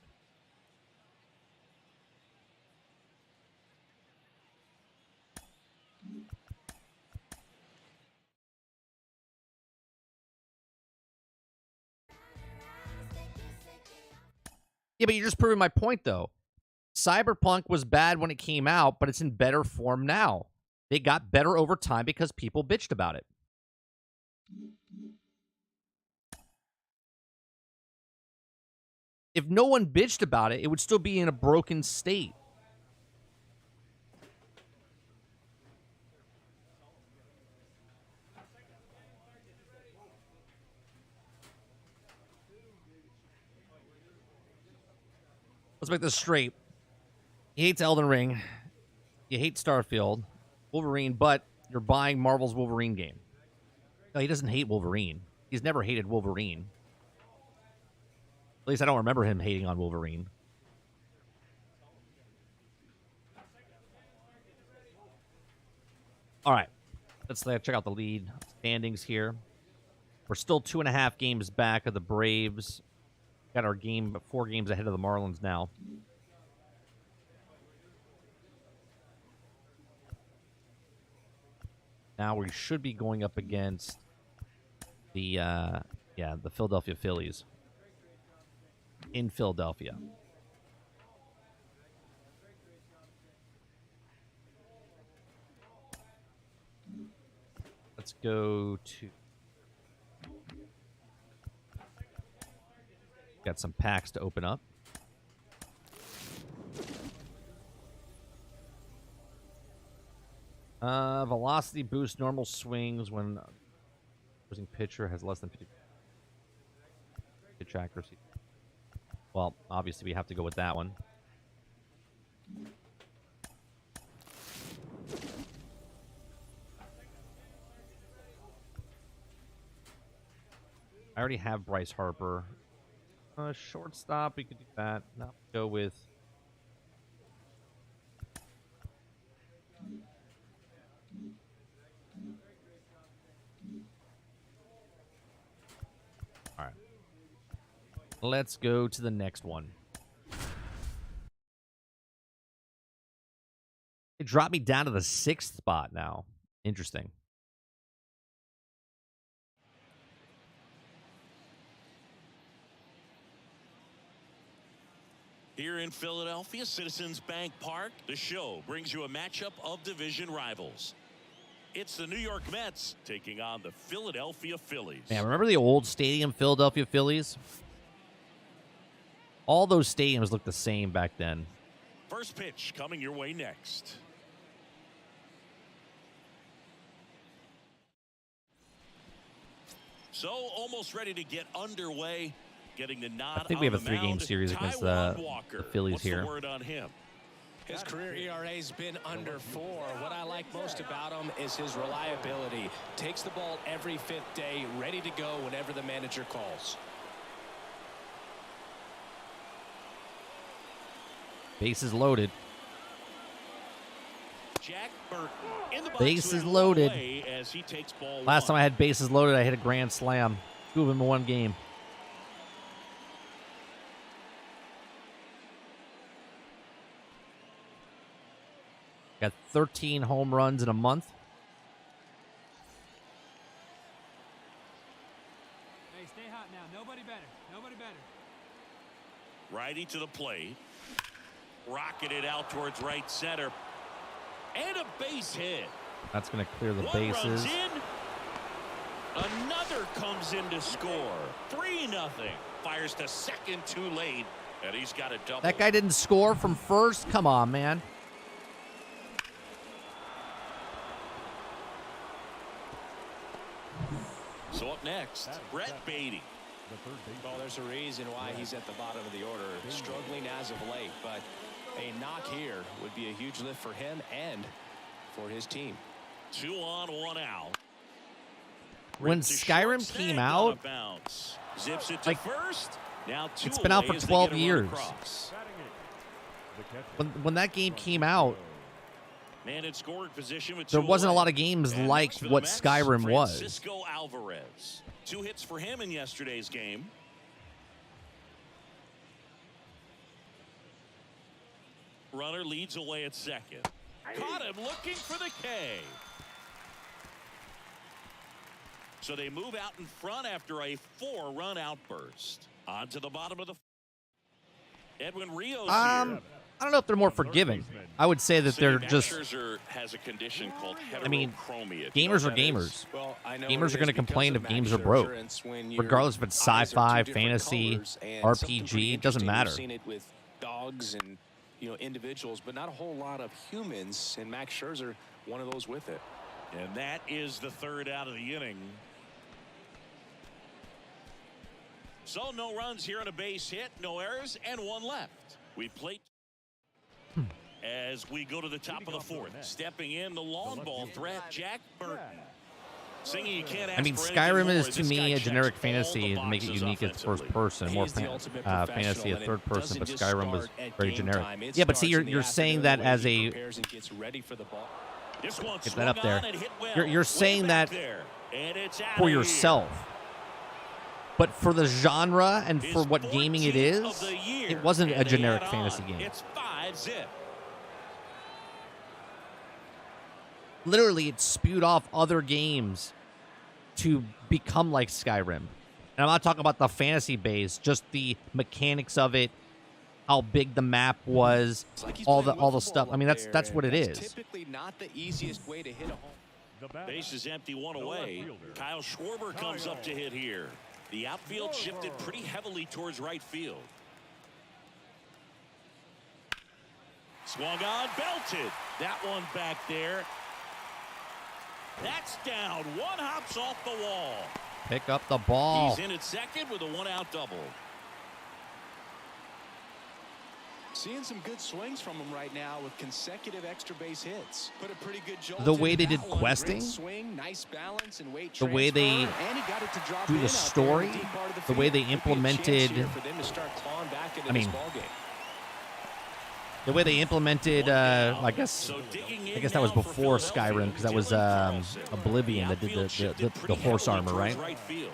Yeah, but you're just proving my point, though. Cyberpunk was bad when it came out, but it's in better form now. They got better over time because people bitched about it. If no one bitched about it, it would still be in a broken state. Let's make this straight. He hates Elden Ring. You hate Starfield, Wolverine, but you're buying Marvel's Wolverine game. No, he doesn't hate Wolverine. He's never hated Wolverine. least I don't remember him hating on Wolverine. All right. Let's check out the lead standings here. We're still 2.5 games back of the Braves. Got our 4 games ahead of the Marlins now. Now we should be going up against the Philadelphia Phillies in Philadelphia. Let's go to... Got some packs to open up. Velocity boost normal swings when opposing pitcher has less than 50 pitch accuracy. Well, obviously we have to go with that one. I already have Bryce Harper. Shortstop, we could do that. Now go with... All right. Let's go to the next one. It dropped me down to the 6th spot now. Interesting. Here in Philadelphia, Citizens Bank Park, the show brings you a matchup of division rivals. It's the New York Mets taking on the Philadelphia Phillies. Man, remember the old stadium, Philadelphia Phillies? All those stadiums looked the same back then. First pitch coming your way next. So almost ready to get underway. Getting the nod. I think we have a 3-game series against the Phillies What's here. The word on him? His career ERA's been under 4. What I like most about him is his reliability. Takes the ball every 5th day, ready to go whenever the manager calls. Bases loaded. Jack Burton in the box bases loaded. As he takes ball Last time I had bases loaded, I hit a grand slam. 2 of them in 1 game. Got 13 home runs in a month. Hey, stay hot now. Nobody better. Nobody better. Righty to the plate. Rocketed out towards right center. And a base hit. That's going to clear the One bases. runs in. Another comes in to score. 3-0. Fires to second too late. And he's got a double. That guy didn't score from first? Come on, man. So up next, Brett Beatty. Well, there's a reason why he's at the bottom of the order. Struggling as of late, but a knock here would be a huge lift for him and for his team. 2 on, 1 out. When Skyrim came out, Zips it to like, first. Now it's been out for 12 years. When that game came out, Man in scoring position with there wasn't a away. lot of games And like for the what Mets, Skyrim was. Francisco Alvarez. 2 hits for him in yesterday's game. Runner leads away at second. Caught him looking for the K. So they move out in front after a 4-run outburst. On to the bottom of the... Edwin Rios here. I don't know if they're more forgiving. I would say that they're just... Scherzer has a condition called I mean, heterochromia. gamers are gamers. Well, I know Gamers are going to complain if games are broke. Regardless if it's sci-fi, fantasy, RPG, it doesn't matter. We've seen it with dogs and individuals, but not a whole lot of humans, and Max Scherzer, one of those with it. And that is the 3rd out of the inning. So no runs here on a base hit, no errors, and 1 left. We play as we go to the top of the 4th. Stepping in the long ball threat, Jack Burton. Singing, you can't I mean, ask for anything Skyrim more. is to This guy me a checks generic all fantasy the to make it boxes unique. It's first offensively. person, more He's the ultimate fantasy professional, at third and it person, but doesn't just Skyrim was start at very game generic. time. It Yeah, but see, starts in you're the saying afternoon that the way as he a prepares and gets ready for the ball. This one get swung that up there. on and hit well. You're Way saying back that there. And it's out for of here. yourself, but for the genre and for His what gaming it 14th is, of the year, it wasn't and a they generic add fantasy on. game. It's 5-zip. Literally, it spewed off other games to become like Skyrim. And I'm not talking about the fantasy base, just the mechanics of it, how big the map was, It's like he's all the playing wiffle stuff. ball I mean, up that's there, what it and is. that's typically not the easiest way to hit a home. The bat. Base is empty, one The left away. fielder. Kyle Schwarber comes up to hit here. The outfield shifted pretty heavily towards right field. Swung on, belted. That one back there. That's down. One hops off the wall. Pick up the ball. He's in at second with a one-out double. Seeing some good swings from him right now with consecutive extra base hits. Put a pretty good jolt The way into they that did one. questing, Great swing, nice balance and weight the way they transfer, and he got it to drop do in the out there in story, deep part of the way field. they Could be a chance implemented, here for them to start clawing back into I this mean, ballgame. the way they implemented, I guess So digging in that was now for before Philadelphia, Skyrim, because that was Dylan Carlson. Oblivion that did outfield shifted the pretty horse heavily armor, towards right? right field.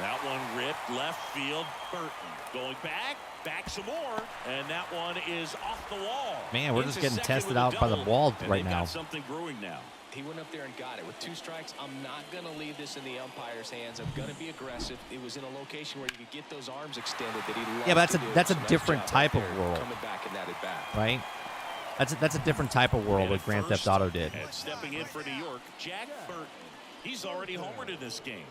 That one ripped left field. Burton going back some more, and that one is off the wall. Man, we're Into just getting second tested with a out by the double, wall and right they've now. got something brewing now. He went up there and got it with 2 strikes. I'm not going to leave this in the umpire's hands. I'm going to be aggressive. It was in a location where you could get those arms extended that he loves Yeah, but to do. that's a So nice different job type out of there world, coming back in that at bat. right? That's a different type of world And what at Grand Theft first, Auto did. And stepping in for New York, Jack Burton. He's already homered in this game.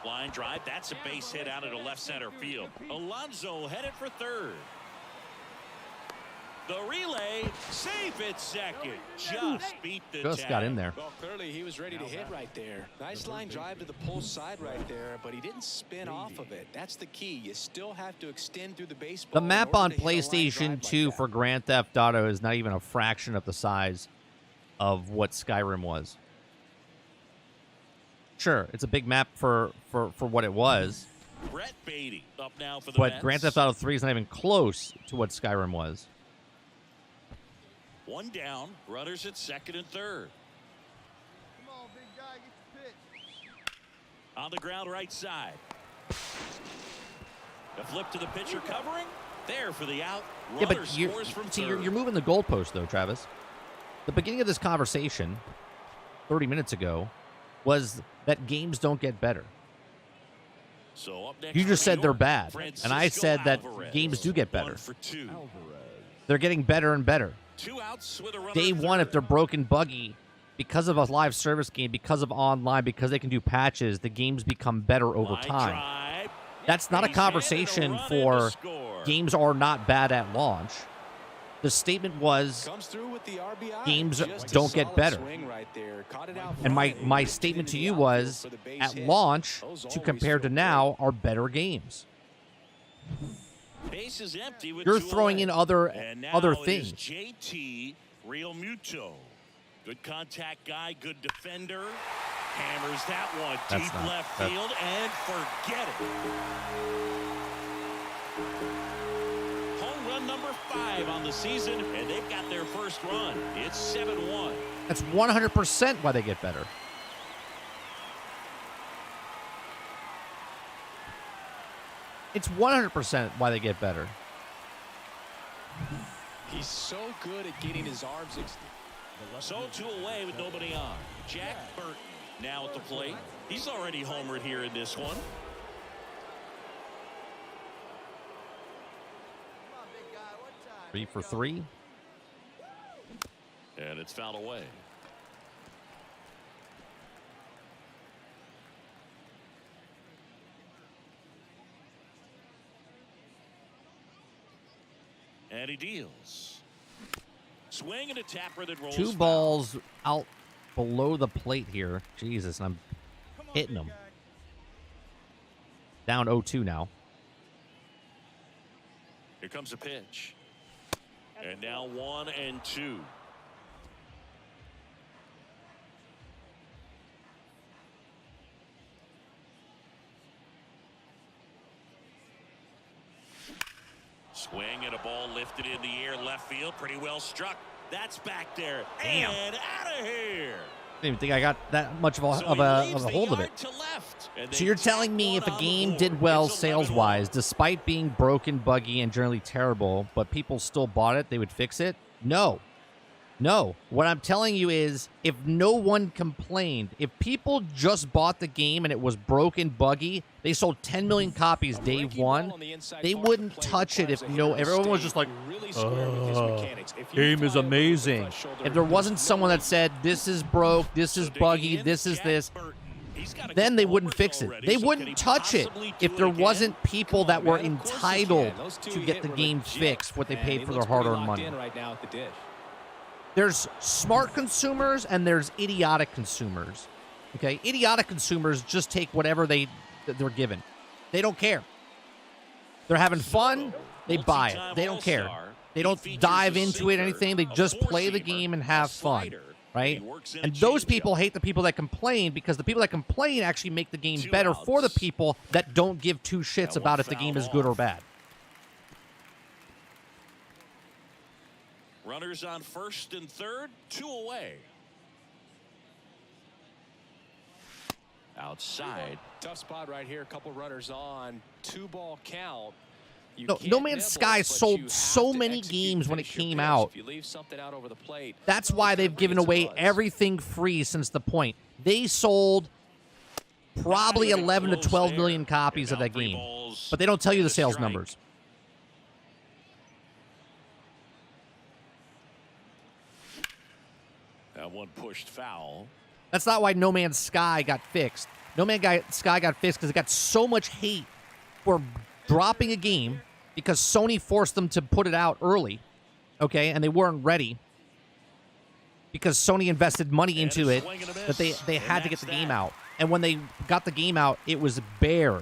Line drive. That's a base hit out into left center field. Alonso headed for third. The relay, safe at second. Just beat the Just tag. got in there. Well, clearly he was ready to hit right there. Nice line drive to the pull side right there, but he didn't spin off of it. That's the key. You still have to extend through the baseball. The in map order on to hit a line PlayStation drive 2 like for that. Grand Theft Auto is not even a fraction of the size of what Skyrim was. Sure, it's a big map for what it was, Brett Beatty up now for the but Mets. Grand Theft Auto 3 is not even close to what Skyrim was. One down, runners at second and third. Come on, big guy, get the pitch. On the ground right side. A flip to the pitcher covering. There for the out. Yeah, Runner but you're, scores from see, third. you're moving the goalpost, though, Travis. The beginning of this conversation, 30 minutes ago, was that games don't get better. So up next You for just New said they're York, bad, and I Francisco said that Alvarez. games do get better. 1 for 2. They're getting better and better. 2 outs with a runner Day at one, if third. they're broken buggy, because of a live service game, because of online, because they can do patches, the games become better over Line time. drive. That's not a Base hit and conversation run in for to score. games are not bad at launch. The statement was, Comes through with the RBI. Games Just a don't get solid better. swing right there. Caught it out and my front, my ripped it statement into to the you outfield was, for the base at hit. launch Those to always compared to feel now are better games. Base is empty with You're 2 throwing away. in other And now other it is things. JT Real Muto. Good contact guy, good defender. Hammers that one That's deep not- left that- field and forget it. Home run number 5 on the season, and they've got their first run. It's 7-1. That's 100% why they get better. It's 100% why they get better. He's so good at getting his arms extended. So 2 away with nobody on. Jack Burton now at the plate. He's already homered here in this one. Come on, big guy, what time? 3 for 3. And it's fouled away. And he deals. Swing and a tapper that rolls 2 foul. balls out below the plate here. Jesus, and I'm hitting them. Down 0-2 now. Here comes a pitch. And now 1-2. Swing and a ball lifted in the air, left field, pretty well struck. That's back there. Damn. And out of here. I didn't even think I got that much of a hold of it. So you're telling me if a game did well sales-wise, despite being broken, buggy, and generally terrible, but people still bought it, they would fix it? No. No. What I'm telling you is, if no one complained, if people just bought the game and it was broken, buggy, they sold 10 million copies day one, they wouldn't touch it if everyone was just like, game is amazing. If there wasn't someone that said, this is broke, this is buggy, this is this, then they wouldn't fix it. They wouldn't touch it if there wasn't people that were entitled to get the game fixed, what they paid for their hard-earned money. There's smart consumers and there's idiotic consumers. Okay, idiotic consumers just take whatever they're given. They don't care. They're having fun. They buy it. They don't care. They don't dive into it, anything. They just play the game and have fun, right? And those people hate the people that complain, because the people that complain actually make the game better for the people that don't give two shits about if the game is good or bad. Runners on first and third, 2 away. Outside. Tough spot right here. A couple runners on. 2-ball count. No Man's Sky sold so many games when it came out. That's why they've given away everything free since the point. They sold probably 11 to 12 million copies of that game, but they don't tell you the sales numbers. That one pushed foul. That's not why No Man's Sky got fixed. No Man's Sky got fixed because it got so much hate for dropping a game because Sony forced them to put it out early, okay, and they weren't ready because Sony invested money into it that they had to get the game out. And when they got the game out, it was bare,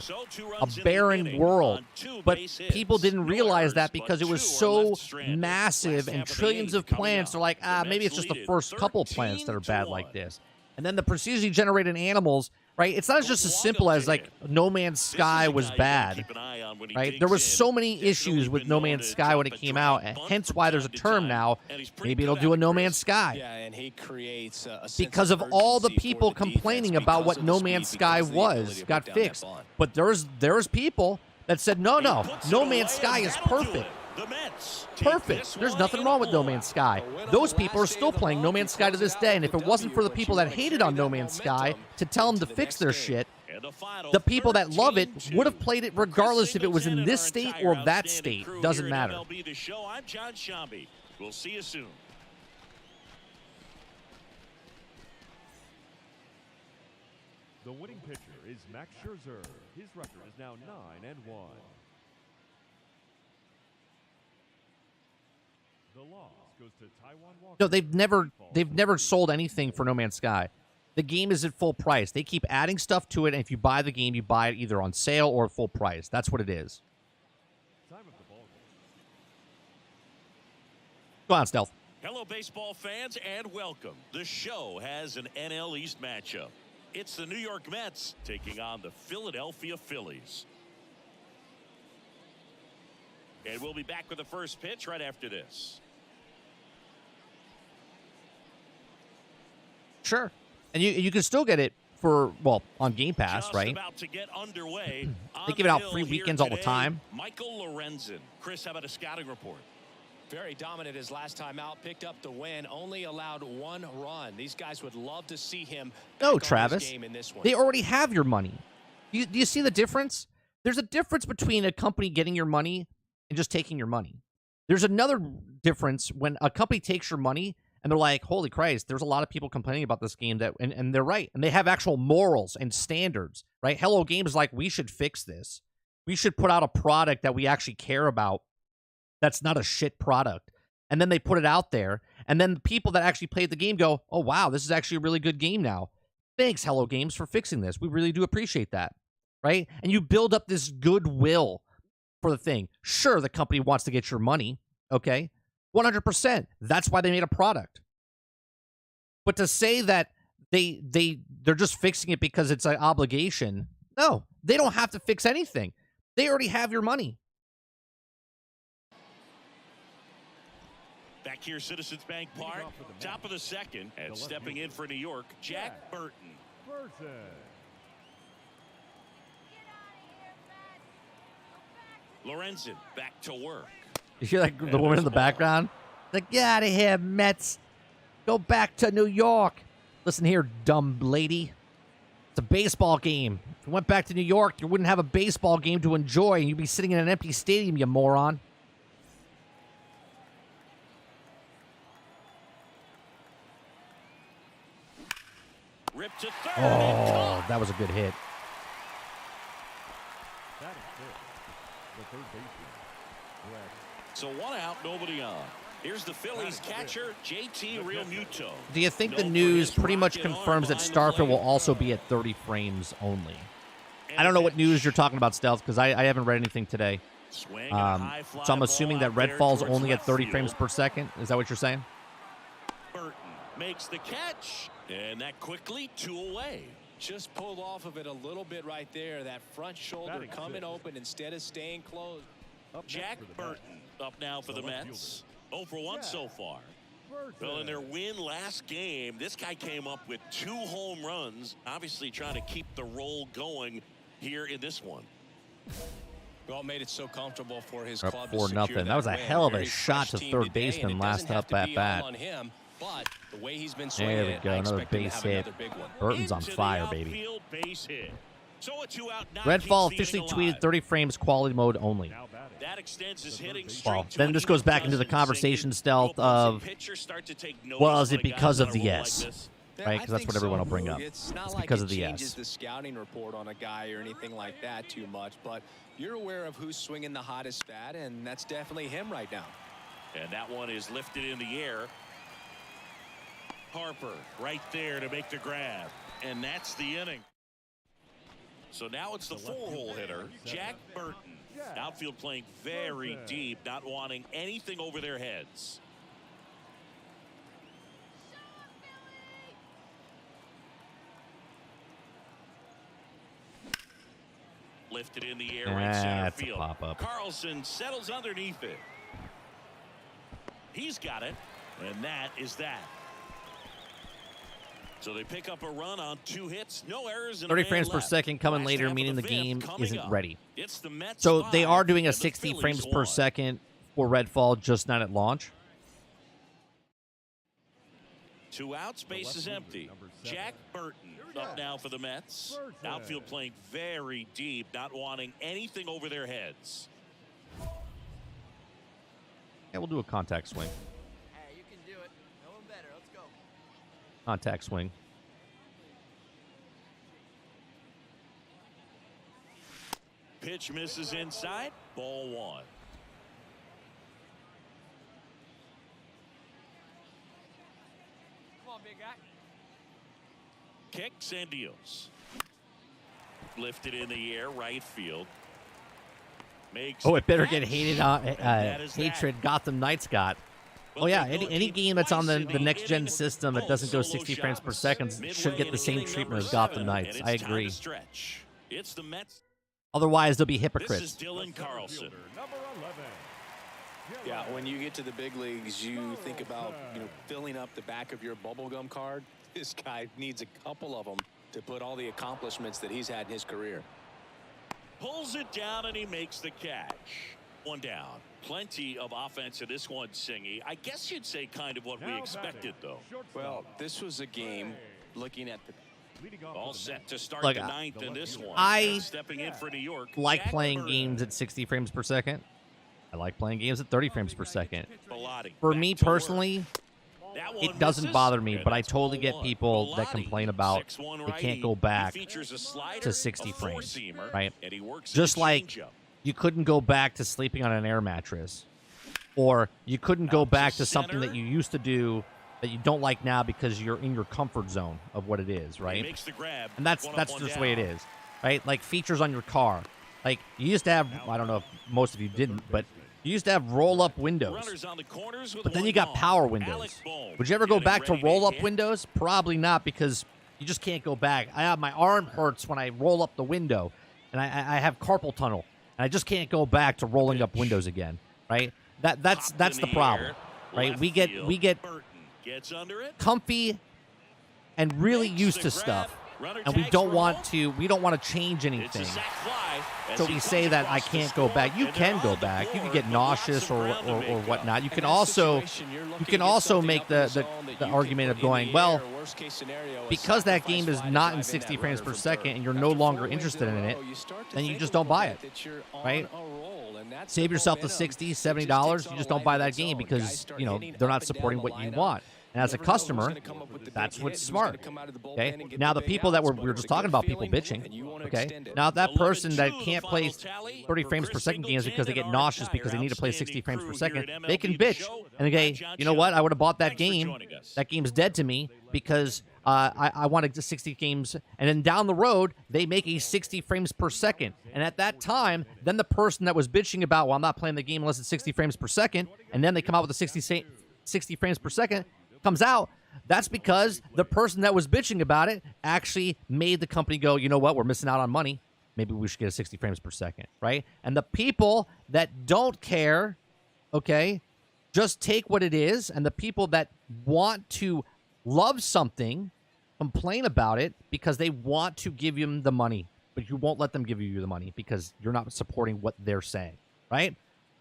a barren world. But people didn't realize that because it was so massive and trillions of planets. They're like, maybe it's just the first couple planets that are bad like this. And then the procedurally generated animals, right? It's not just as simple as like No Man's Sky was bad, right? There was so many issues with No Man's Sky when it came out, and hence why there's a term now. Maybe it'll do a No Man's Sky. Yeah, and he creates a because of all the people complaining about what No Man's Sky got fixed. But there's people that said, no Man's Sky is perfect. Perfect. There's nothing wrong with No Man's Sky. Those people are still playing No Man's Sky to this day, and if it wasn't for the people that hated on No Man's Sky to tell them to fix their shit, the people that love it would have played it regardless if it was in this state or that state. Doesn't matter. MLB The Show. I'm John Shambi. We'll see you soon. The winning pitcher is Max Scherzer. His record is now 9-1. The loss goes to Taiwan Walker. No, they've never sold anything for No Man's Sky. The game is at full price. They keep adding stuff to it, and if you buy the game, you buy it either on sale or full price. That's what it is. Time of the ball game. Go on, Stealth. Hello, baseball fans, and welcome. The show has an NL East matchup. It's the New York Mets taking on the Philadelphia Phillies. And we'll be back with the first pitch right after this. Sure. And you can still get it for, well, on Game Pass, Just right? About to get underway. They give it out free weekends all the time. Michael Lorenzen. Chris, how about a scouting report? Very dominant his last time out. Picked up the win. Only allowed 1 run. These guys would love to see him No, back on Travis. his game in this one. They already have your money. Do you see the difference? There's a difference between a company getting your money and just taking your money. There's another difference when a company takes your money and they're like, holy Christ, there's a lot of people complaining about this game, and they're right. And they have actual morals and standards, right? Hello Games is like, we should fix this. We should put out a product that we actually care about that's not a shit product. And then they put it out there, And then the people that actually played the game go, oh, wow, this is actually a really good game now. Thanks, Hello Games, for fixing this. We really do appreciate that, right? And you build up this goodwill for the thing. Sure, the company wants to get your money, okay? 100%. That's why they made a product. But to say that they're just fixing it because it's an obligation, no, they don't have to fix anything. They already have your money. Back here, Citizens Bank Park, top of the second, and stepping in for New York, Jack Burton. Lorenzen back to work. You hear like the woman in the background? Like, get out of here, Mets. Go back to New York. Listen here, dumb lady. It's a baseball game. If you went back to New York, you wouldn't have a baseball game to enjoy, and you'd be sitting in an empty stadium, you moron. Ripped to third. Oh, that was a good hit. That is it. The third baseman, Greg. So 1 out, nobody on. Here's the Phillies catcher, JT Realmuto. Do you think the news pretty much confirms that Starfield will also be at 30 frames only? I don't know what news you're talking about, Stealth, because I haven't read anything today. So I'm assuming that Redfall's only at 30 frames per second. Is that what you're saying? Burton makes the catch, and that quickly 2 away. Just pulled off of it a little bit right there. That front shoulder coming open instead of staying closed. Jack Burton up now for the Mets. 0 for 1 so far. Well, in their win last game, this guy came up with 2 home runs, obviously trying to keep the roll going here in this one. Well, made it so comfortable for his Up club 4-0. That was a hell of a shot to third baseman last up at bat. But the way he's been There we go, another base hit. Burton's on fire, baby. So a 2-out, Redfall officially tweeted 30 frames quality mode only. That extends his hitting Well, streak then this goes back into the conversation, Stealth, of, well, is it because of the S? Right, because that's what everyone will bring up. It's not It's like because it of the changes S. the scouting report on a guy or anything like that too much, but you're aware of who's swinging the hottest bat, and that's definitely him right now. And that one is lifted in the air. Harper right there to make the grab, and that's the inning. So now it's the 4-hole hitter, Jack Burton. Outfield playing very deep, not wanting anything over their heads. Lifted in the air, right center That's a field. pop-up. Carlson settles underneath it. He's got it, and that is that. So they pick up a run on 2 hits, no errors. 30 frames per second coming Last later, half of meaning the fifth game coming isn't up. ready. It's the Mets So they 5 are doing a and the 60 Phillies frames per 1. second for Redfall, just not at launch. 2 outs, base is empty. Jack Burton up now for the Mets. Outfield playing very deep, not wanting anything over their heads. Yeah, we'll do a contact swing. Hey, you can do it. No one better. Let's go. Contact swing. Pitch misses inside. Ball 1. Come on, big guy. Kicks and deals. Lifted in the air, right field. Makes Oh, it better the get catch. hated on that is that. hatred Gotham Knights got. Well, Oh yeah, they go any deep game that's on the twice in next gen inning. system that doesn't go 60 frames per second should get the same treatment as Gotham Knights. I agree. It's the Mets. Otherwise, they'll be This is hypocrites. Dylan Carlson. Number 11. Yeah, when you get to the big leagues, you think about filling up the back of your bubblegum card. This guy needs a couple of them to put all the accomplishments that he's had in his career. Pulls it down and he makes the catch. 1 down. Plenty of offense in this one, Singy. I guess you'd say kind of what we expected, though. Well, this was a game looking at the All set to start Look, the 9th in this one. I Stepping in for New York. like Jack playing Burton. games at 60 frames per second. I like playing games at 30 frames per second. Bellotti For back me to work. personally, That one it doesn't misses, bother me, and but I that's totally ball get 1. people that Bellotti, complain about 6'1" they can't righty. go back He features a slider, to 60 a frames, four-seamer, right? and he works Just a like changeup. you couldn't go back to sleeping on an air mattress or you couldn't go Out to back to something center. that you used to do that you don't like now because you're in your comfort zone of what it is, He right? makes the grab. And that's One up, just one the way it down. is, right? Like features on your car. Like you used to have, I don't know if most of you didn't, but you used to have roll-up windows. Runners on the corners with But then one you got gone. power Alec windows. Bohm Would you ever go getting back to ready to roll-up hit. windows? Probably not, because you just can't go back. My arm hurts when I roll up the window, and I have carpal tunnel, and I just can't go back to rolling up windows again, right? That's Popped the in problem, air. right? Left We get field. Burton gets under it. comfy and really Makes used the to grab. stuff, Runner and we tags don't for want home. to change It's anything. a sac fly as So he we comes say that I across the can't go score, back. You and can they're go on the back. You board can get with lots nauseous of or ground to make up. whatnot. You In can that also situation, you're looking you to can get also something make up in the zone that you can argument put of in going, the well, air, worst case scenario, a because that sacrifice game is fly to not drive in in 60 that frames runner per from second third. and you're After no 4 longer wins interested in a it, row, you start to then you think just a don't little buy bit it, that you're on right? a roll, and that's Save the yourself the momentum. $60, It just $70. takes You on just a don't life buy of that its game own. Guys because, start you know, hitting they're up not and down supporting the what you lineup. want. And as a Never know who's customer, gonna come up with the big that's hit, what's who's smart. gonna come out of the bullpen Okay. and get Now the the big people that outs, we but were it's just a good talking about, people feeling, bitching. and you wanna Okay. extend it. Now that 11-2 person that the can't final play tally 30 for frames per Chris second games because they Singleton get and nauseous our because they need to play outstanding 60 frames per crew second, here at they can MLB The bitch Show. and they Matt go, John you know what? I would have bought that Thanks for game. joining us. That game's dead to me because I wanted the 60 games, and then down the road they make a 60 frames per second, and at that time, then the person that was bitching about, well, I'm not playing the game unless it's 60 frames per second, and then they come out with a 60 frames per second comes out. That's because the person that was bitching about it actually made the company go, you know what? We're missing out on money. Maybe we should get a 60 frames per second, right? And the people that don't care, okay, just take what it is, and the people that want to love something complain about it because they want to give you the money, but you won't let them give you the money because you're not supporting what they're saying, right?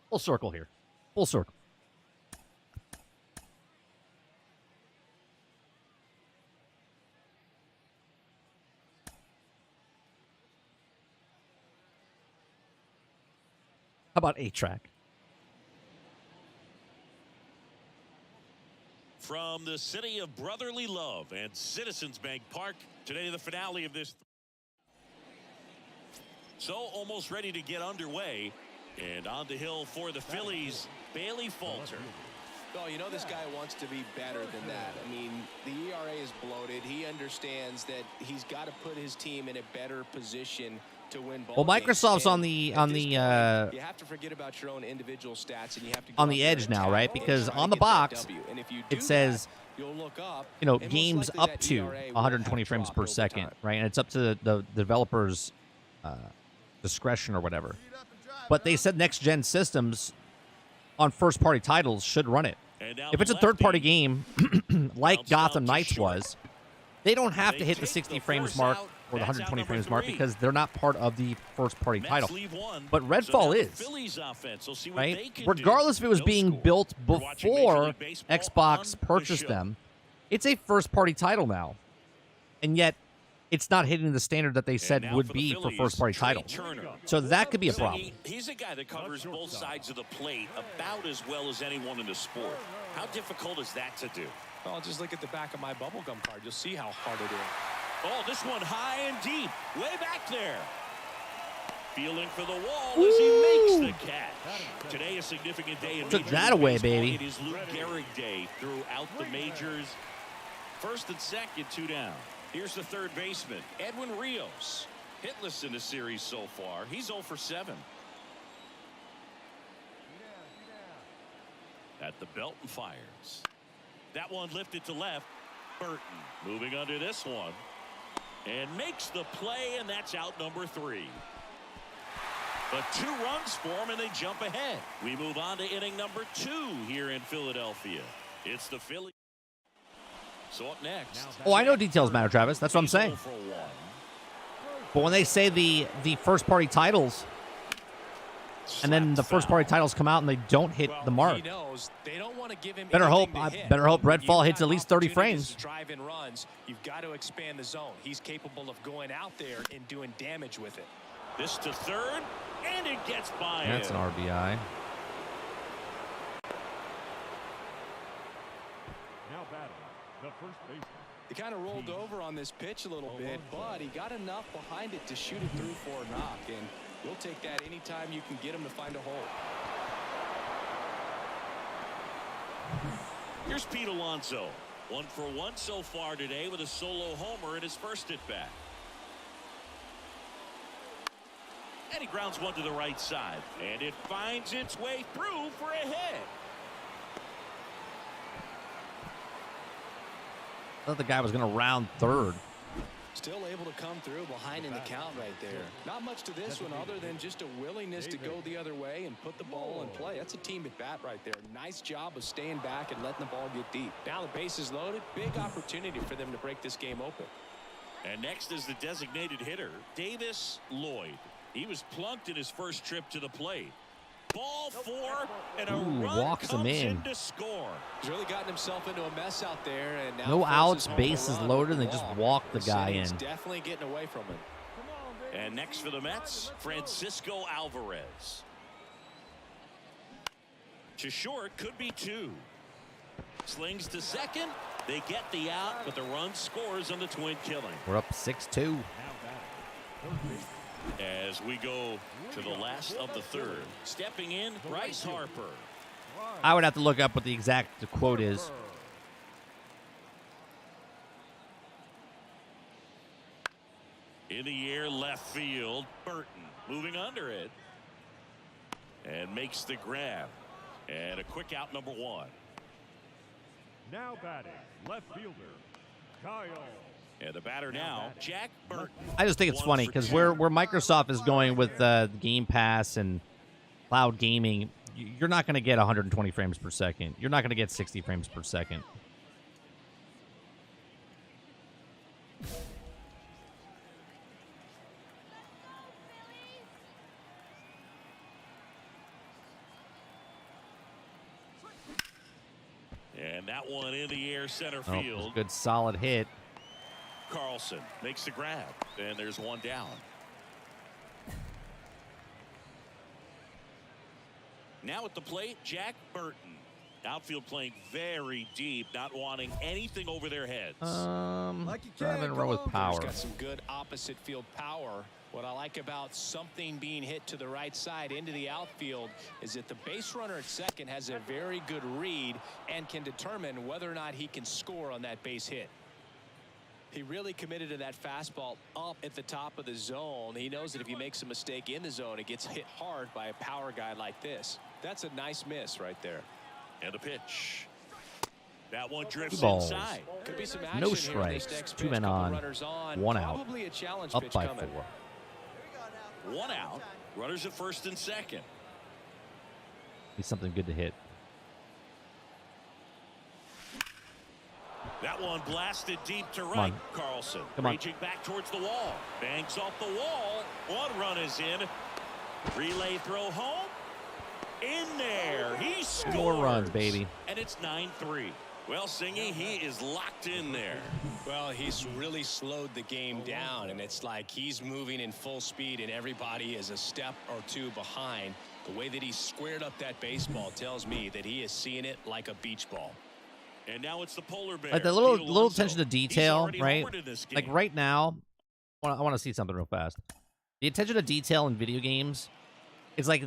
Full circle here. Full circle. How about 8-track? From the city of brotherly love and Citizens Bank Park, today the finale of this. So almost ready to get underway, and on the hill for the Phillies, Bailey Falter. Oh, you know this guy wants to be better than that. I mean, the ERA is bloated. He understands that he's got to put his team in a better position to win ball Well, games. Microsoft's on And the at this point, you have to forget about your own individual stats, and you have to go on out the there edge and now, attack right? and Because try to on the get that box, W. And if you it do says, that, you'll look up, you know, and most games likely up that to ERA will 120 have frames dropped per over second, time. right? And it's up to the developer's discretion or whatever. But they said next gen systems on first party titles should run it. And now If it's a the third party lefty game, like bounce Gotham out to Knights short. was, they don't have to They hit the take 60 the frames force mark out. or the That's out 120 number frames mark 3. because they're not part of the first party Mets title. leave one. But So Redfall now the is. Phillies offense. We'll see what they Right? can Regardless do. if it was No being score. built You're watching Major before League Baseball Xbox on the purchased show. them, it's a first party title now. And yet, it's not hitting the standard that they And said now would for the be for Phillies, first party Trey title. Turner. So that could be a So problem. he's a guy that covers both sides of the plate about as well as anyone in the sport. How difficult is that to do? Well, just look at the back of my bubblegum card. You'll see how hard it is. Oh, this one high and deep, way back there. Feeling for the wall as he makes the catch. Today, a significant day in Took Major that League away, Baseball. baby. It is Lou Gehrig Day throughout the majors. First and second, 2 down. Here's the third baseman, Edwin Rios. Hitless in the series so far. He's 0 for 7. At the belt and fires. That one lifted to left. Burton moving under this one. And makes the play, and that's out number 3. But 2 runs for him, and they jump ahead. We move on to inning number 2 here in Philadelphia. It's the Phillies. So up next. Oh, I know details matter, Travis. That's what I'm saying. 0 for 1. But when they say the first party titles, and then the first party titles come out and they don't hit the mark, He knows they don't want to give him better hope anything to hit. better hope When Redfall you've hits got at least 30 opportunities frames. to drive in runs, you've got to expand the zone. He's capable of going out there and doing damage with it. This to third, and it gets by That's him. an RBI. Now batting, the first baseman. He kind of rolled over on this pitch a little bit, but he got enough behind it to shoot it through for a knock, and you'll take that anytime you can get him to find a hole. Here's Pete Alonso. 1 for 1 so far today with a solo homer in his first at bat. And he grounds one to the right side. And it finds its way through for a hit. I thought the guy was going to round third. Still able to come through behind in the count right there. Not much to this one other than just a willingness to go the other way and put the ball in play. That's a team at bat right there. Nice job of staying back and letting the ball get deep. Now the base is loaded. Big opportunity for them to break this game open. And next is the designated hitter, Davis Lloyd. He was plunked in his first trip to the plate. Ball 4 and a run walks him comes in to score. He's really gotten himself into a mess out there, and now no outs, forces home bases a run loaded, and with they the just walk. walk the guy He's in. definitely getting away from him. And next for the Mets, Francisco Alvarez. To short, could be 2. Slings to second. They get the out, but the run scores on the twin killing. We're up 6-2. As we go to the last of the third. Stepping in, Bryce Harper. I would have to look up what the exact quote is. In the air, left field. Burton moving under it. And makes the grab. And a quick out, number 1. Now batting, left fielder, Kyle. And the batter now, Jack Burton. I just think it's 1 funny for because 2. where Microsoft is going with Game Pass and cloud gaming, you're not going to get 120 frames per second. You're not going to get 60 frames per second. And that one in the air, center Oh, it was field. a good solid hit. Carlson makes the grab. And there's one down. Now at the plate, Jack Burton. Outfield playing very deep, not wanting anything over their heads. Like you Drive can, in a row with come on. power. He's got some good opposite field power. What I like about something being hit to the right side into the outfield is that the base runner at second has a very good read and can determine whether or not he can score on that base hit. He really committed to that fastball up at the top of the zone. He knows that if he makes a mistake in the zone, it gets hit hard by a power guy like this. That's a nice miss right there. And the pitch. That one drifts balls. inside. Could be some action No here in this strikes. next 2 pitch. men Couple on. runners on. 1 out. Probably a challenge Up pitch by coming. 4. 1 out. Runners at first and second. Need something good to hit. That one blasted deep to on. right. Carlson Come on. reaching back towards the wall. Bangs off the wall. 1 run is in. Relay throw home. In there. He scores. 4 runs, baby. And it's 9-3. Well, Singy, he is locked in there. Well, he's really slowed the game down, and it's like he's moving in full speed, and everybody is a step or 2 behind. The way that he squared up that baseball tells me that he is seeing it like a beach ball. And now it's the polar bear. Like the Pete little Alonso. attention to He's detail, already right? homered in this Like game. right now, I want to see something real fast. The attention to detail in video games, it's like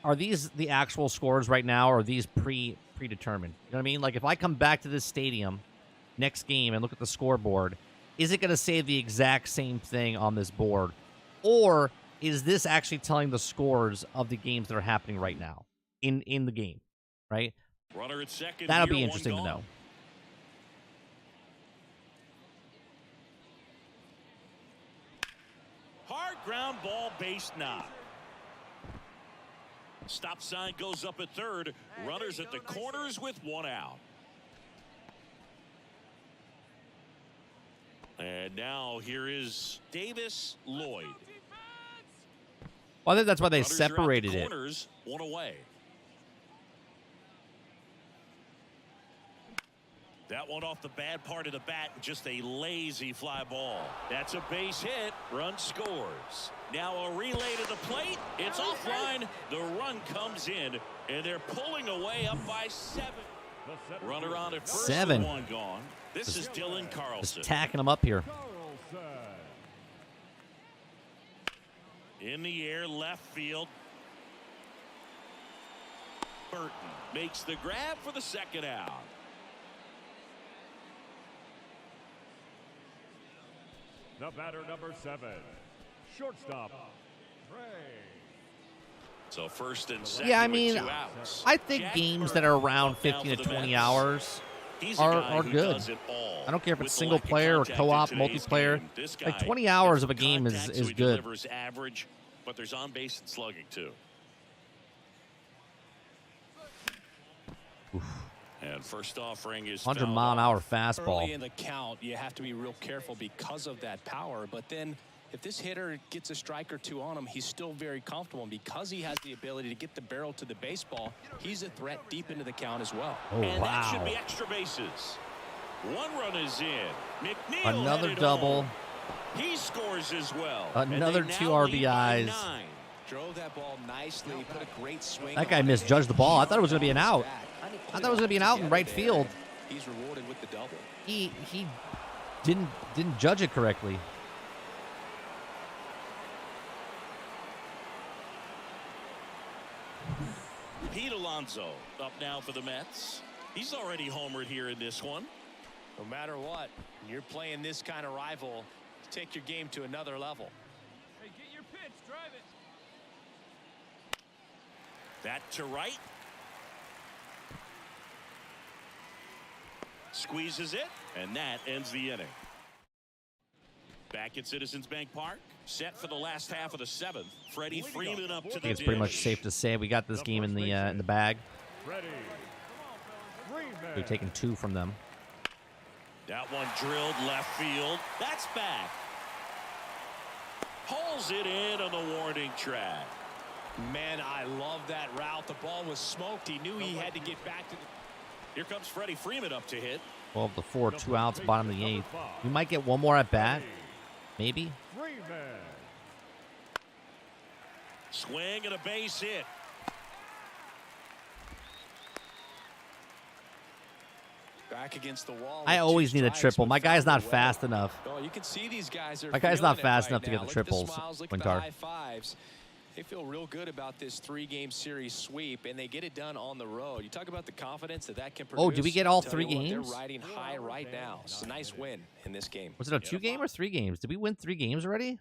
are these the actual scores right now, or are these predetermined? You know what I mean? Like if I come back to this stadium next game and look at the scoreboard, is it going to say the exact same thing on this board, or is this actually telling the scores of the games that are happening right now in the game? Right? Runner at second. That'll here, be 1 interesting to gone. know. Hard ground ball, base knock. Stop sign goes up at third. Runners at the corners with 1 out. And now here is Davis Lloyd. Well, I think that's why they Runners are out the separated it. corners, 1 away. That one off the bad part of the bat, just a lazy fly ball. That's a base hit. Run scores. Now a relay to the plate. It's offline. The run comes in, and they're pulling away up by 7. Runner on at first. 7. 1 gone. This is Dylan Carlson. Just tacking them up here. Carlson. In the air, left field. Burton Burton makes the grab for the second out. The batter, number 7, shortstop, Ray. So first and second. Yeah, I with mean, 2 outs. I think Jack games Burton that are around up now 15 to for the 20 Mets. hours He's a guy are who good. does it all. I don't care if With it's the single lack of player or contact in co-op, today's multiplayer. game, this Like guy 20 hours gets of a game contact, so is he good. delivers average, but there's on base and slugging too. And first offering is 100-mile-an-hour Early fastball. in the count, you have to be real careful because of that power. But then if this hitter gets a strike or two on him, he's still very comfortable. And because he has the ability to get the barrel to the baseball, he's a threat deep into the count as well. Oh, And that should wow. be extra bases. 1 run is in. McNeil Another headed double. home. He scores as well. Another And they 2 now lead by RBIs. 9. Drove that ball nicely, put a great swing. That guy on it, misjudged the ball. I thought it was going to be an out. Kind of I put thought it was going to be an out in right together field. there. He's rewarded with the double. He didn't judge it correctly. Pete Alonso up now for the Mets. He's already homered here in this one. No matter what, when you're playing this kind of rival, take your game to another level. Hey, get your pitch. Drive it. That to right. Squeezes it, and that ends the inning. Back at Citizens Bank Park, set for the last half of the 7th. Freddie Freeman up to I the think it's pretty much dish. safe to say we got this game in the bag. Freddie Freeman. We've taken 2 from them. That one drilled left field. That's back. Pulls it in on the warning track. Man, I love that route. The ball was smoked. He knew he had to get back to the... Here comes Freddie Freeman up to hit. 12 to 4, 2 outs, bottom of the 8th. We might get one more at bat. Maybe. Freeman. Swing and a base hit. Back against the wall. I with always 2 need a strikes, triple. but My guy's found not a way. fast enough. Oh, you can see these guys are My guy's not feeling it fast right enough to get now. the Look triples, At the smiles, look at the Quintar. high fives. They feel real good about this 3-game series sweep, and they get it done on the road. You talk about the confidence that can produce. Oh, did we get all Tell 3 you what, games? They're riding high right now. It's a nice win in this game. Was it a 2 game or 3 games? Did we win 3 games already?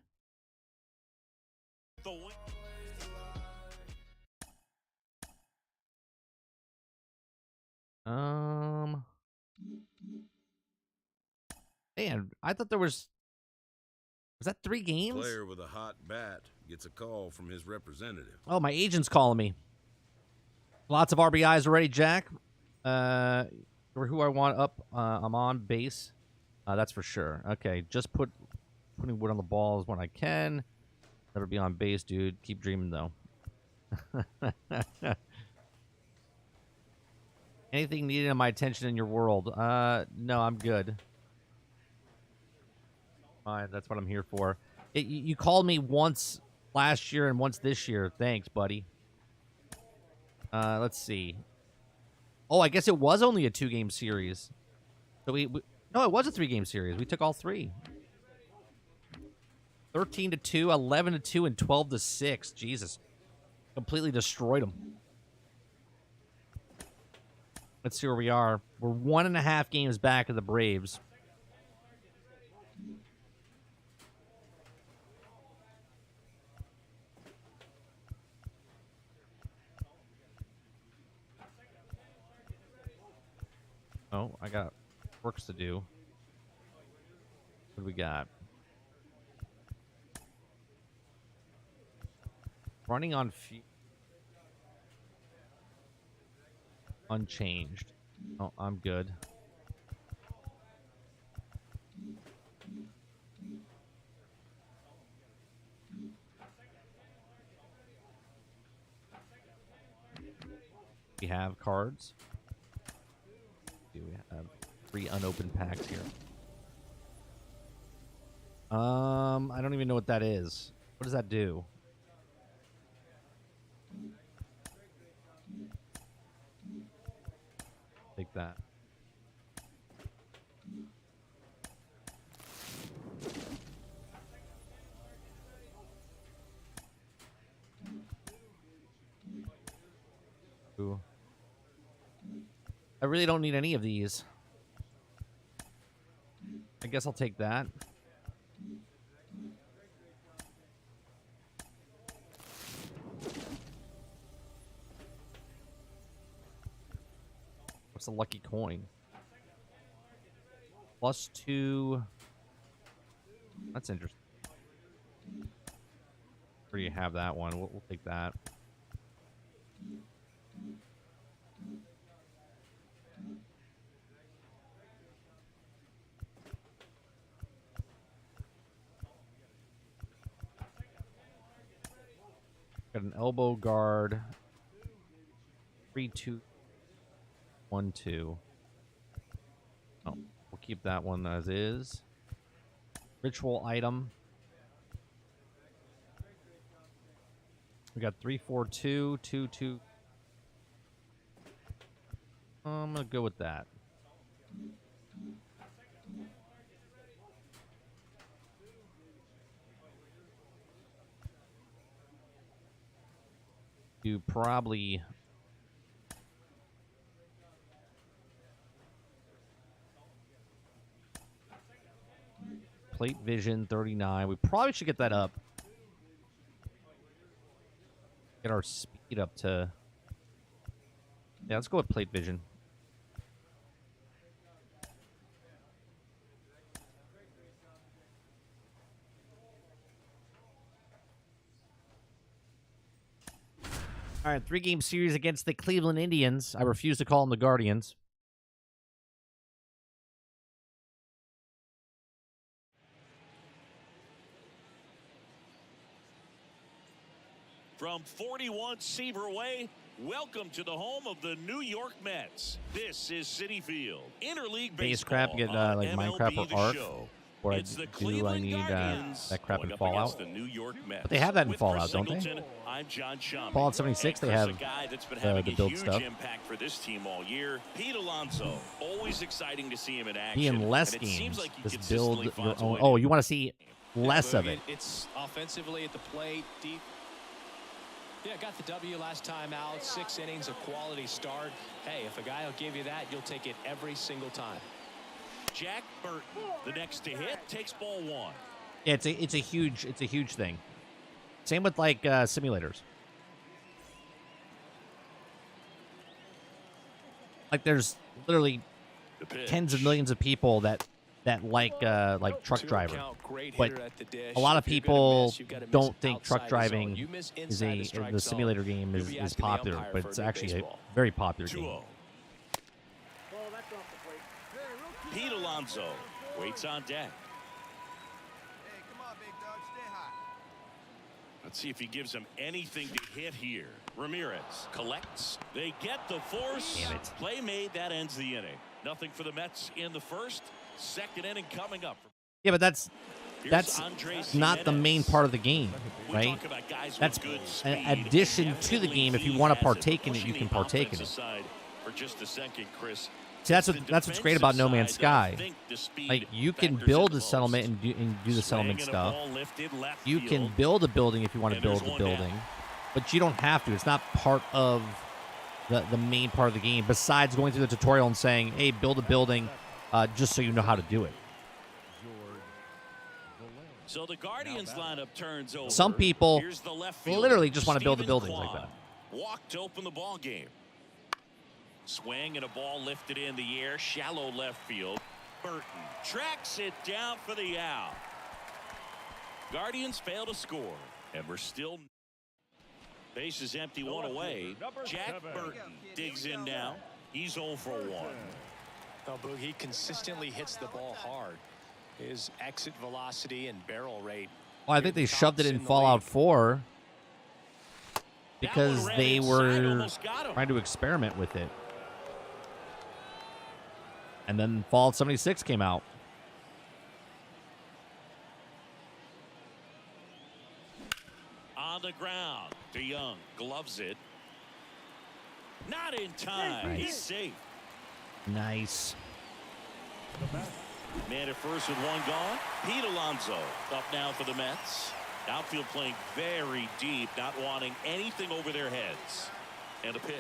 The win. Man, I thought there was that 3 games? Player with a hot bat gets a call from his representative. Oh, my agent's calling me. Lots of RBIs already, Jack. For who I want up, I'm on base. That's for sure. Okay, just putting wood on the balls when I can. Never be on base, dude. Keep dreaming, though. Anything needed my attention in your world? No, I'm good. Fine, that's what I'm here for. You called me once last year and once this year. Thanks, buddy. Let's see. Oh, I guess it was only a 2-game series. So no, it was a 3-game series. We took all 3. 13 to 2, 11 to 2, and 12 to 6. Jesus, completely destroyed them. Let's see where we are. We're 1.5 games back of the Braves. Oh, I got works to do. What do we got? Running on unchanged. Oh, I'm good. We have cards. Do we have 3 unopened packs here? I don't even know what that is. What does that do? Take that. Ooh. I really don't need any of these. I guess I'll take that. What's a lucky coin? +2. That's interesting. Where do you have that one? We'll take that. Got an elbow guard. 3, 2, 1, 2. Oh, we'll keep that one as is. Ritual item. We got 3, 4, 2, 2, 2. I'm gonna go with that. You probably plate vision 39. We probably should get that up. Get our speed up to. Yeah, let's go with plate vision. All right, 3-game series against the Cleveland Indians. I refuse to call them the Guardians. From 41 Seaver Way, welcome to the home of the New York Mets. This is Citi Field. Interleague Base baseball crap, get on like MLB Minecraft The or Ark. Show. Or It's the I Cleveland need Guardians that crap in going up Fallout. against the New York Mets. But they have that in With Fallout, Chris don't they? Singleton, I'm John Schaum. Fallout 76, they have a guy that's been having the a build huge stuff. impact for this team all year. Pete Alonso, always exciting to see him in action. Be in less and it seems games. like he Just build consistently your finds a own. way Oh, to- you want to see less of it. It's offensively at the plate, deep. Yeah, got the W last time out. 6 innings, a quality start. Hey, if a guy will give you that, you'll take it every single time. Jack Burton, the next to hit, takes ball 1. Yeah, it's a huge thing. Same with like simulators. Like there's literally The pitch. tens of millions of people that like truck driver. But a lot of people don't think truck driving is the simulator game is popular, but it's actually a very popular game. 2-0. Pete Alonso waits on deck. Hey, come on, big dog. Stay high. Let's see if he gives him anything to hit here. Ramirez collects. They get the force. Damn it. Play made. That ends the inning. Nothing for the Mets in the first. Second inning coming up. Yeah, but that's Here's Andres not the main Jimenez. part of the game, We right? talk about guys That's with good an speed. addition to the game. If you want to partake in it, you can partake in it. Aside for just a second, Chris. See, that's what's great about No Man's Sky. Like you can build a settlement and do the settlement stuff. You can build a building if you want to build a building, but you don't have to. It's not part of the main part of the game. Besides going through the tutorial and saying, "Hey, build a building," just so you know how to do it. So the Guardians lineup turns over. Some people Here's the left fielder, literally just want to build a Stephen building Kwan. like that. Walked to open the ball game. Swing and a ball lifted in the air, shallow left field. Burton tracks it down for the out. Guardians fail to score, and we're still. Base is empty, one away. Jack Burton digs in now. He's 0 for 1. Oh, Boog, he consistently hits the ball hard. His exit velocity and barrel rate. Well, I think they shoved it in Fallout 4 because they were trying to experiment with it. And then Fallout 76 came out. On the ground, DeYoung gloves it. Not in time. Nice. He's safe. Nice. Man at first with one gone. Pete Alonso up now for the Mets. Outfield playing very deep, not wanting anything over their heads. And a pitch.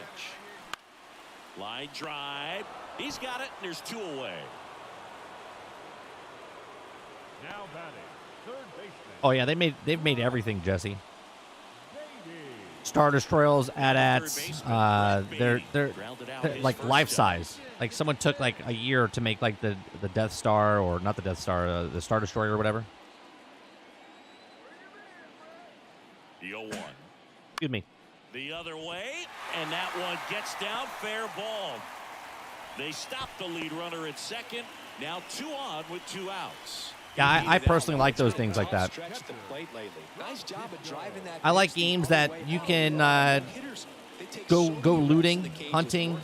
Line drive. He's got it, and there's 2 away. Now batting, third baseman. Oh yeah, they've made everything, Jesse. Star Destroyers, AT-ATs, they're like life size. Like someone took like a year to make like the Death Star, or not the Death Star, the Star Destroyer or whatever. The 0-1. Excuse me. The other way, and that one gets down, fair ball. They stop the lead runner at second. Now 2 on with 2 outs. Yeah, I personally like those things like that. I like games that you can go looting, hunting,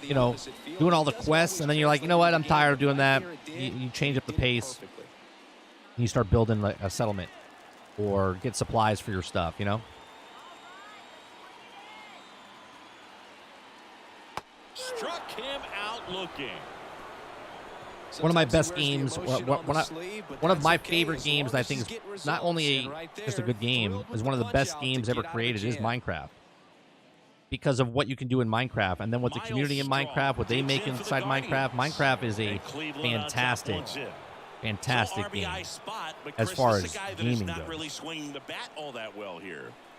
you know, doing all the quests, and then you're like, you know what, I'm tired of doing that. You change up the pace, and you start building like a settlement or get supplies for your stuff, you know? Struck him out looking. One of my best games, one of my favorite games, that I think is not only just a good game, is one of the best games ever created, is Minecraft. Because of what you can do in Minecraft, and then what the community in Minecraft, what they make inside Minecraft. Minecraft is a fantastic game as far as gaming goes.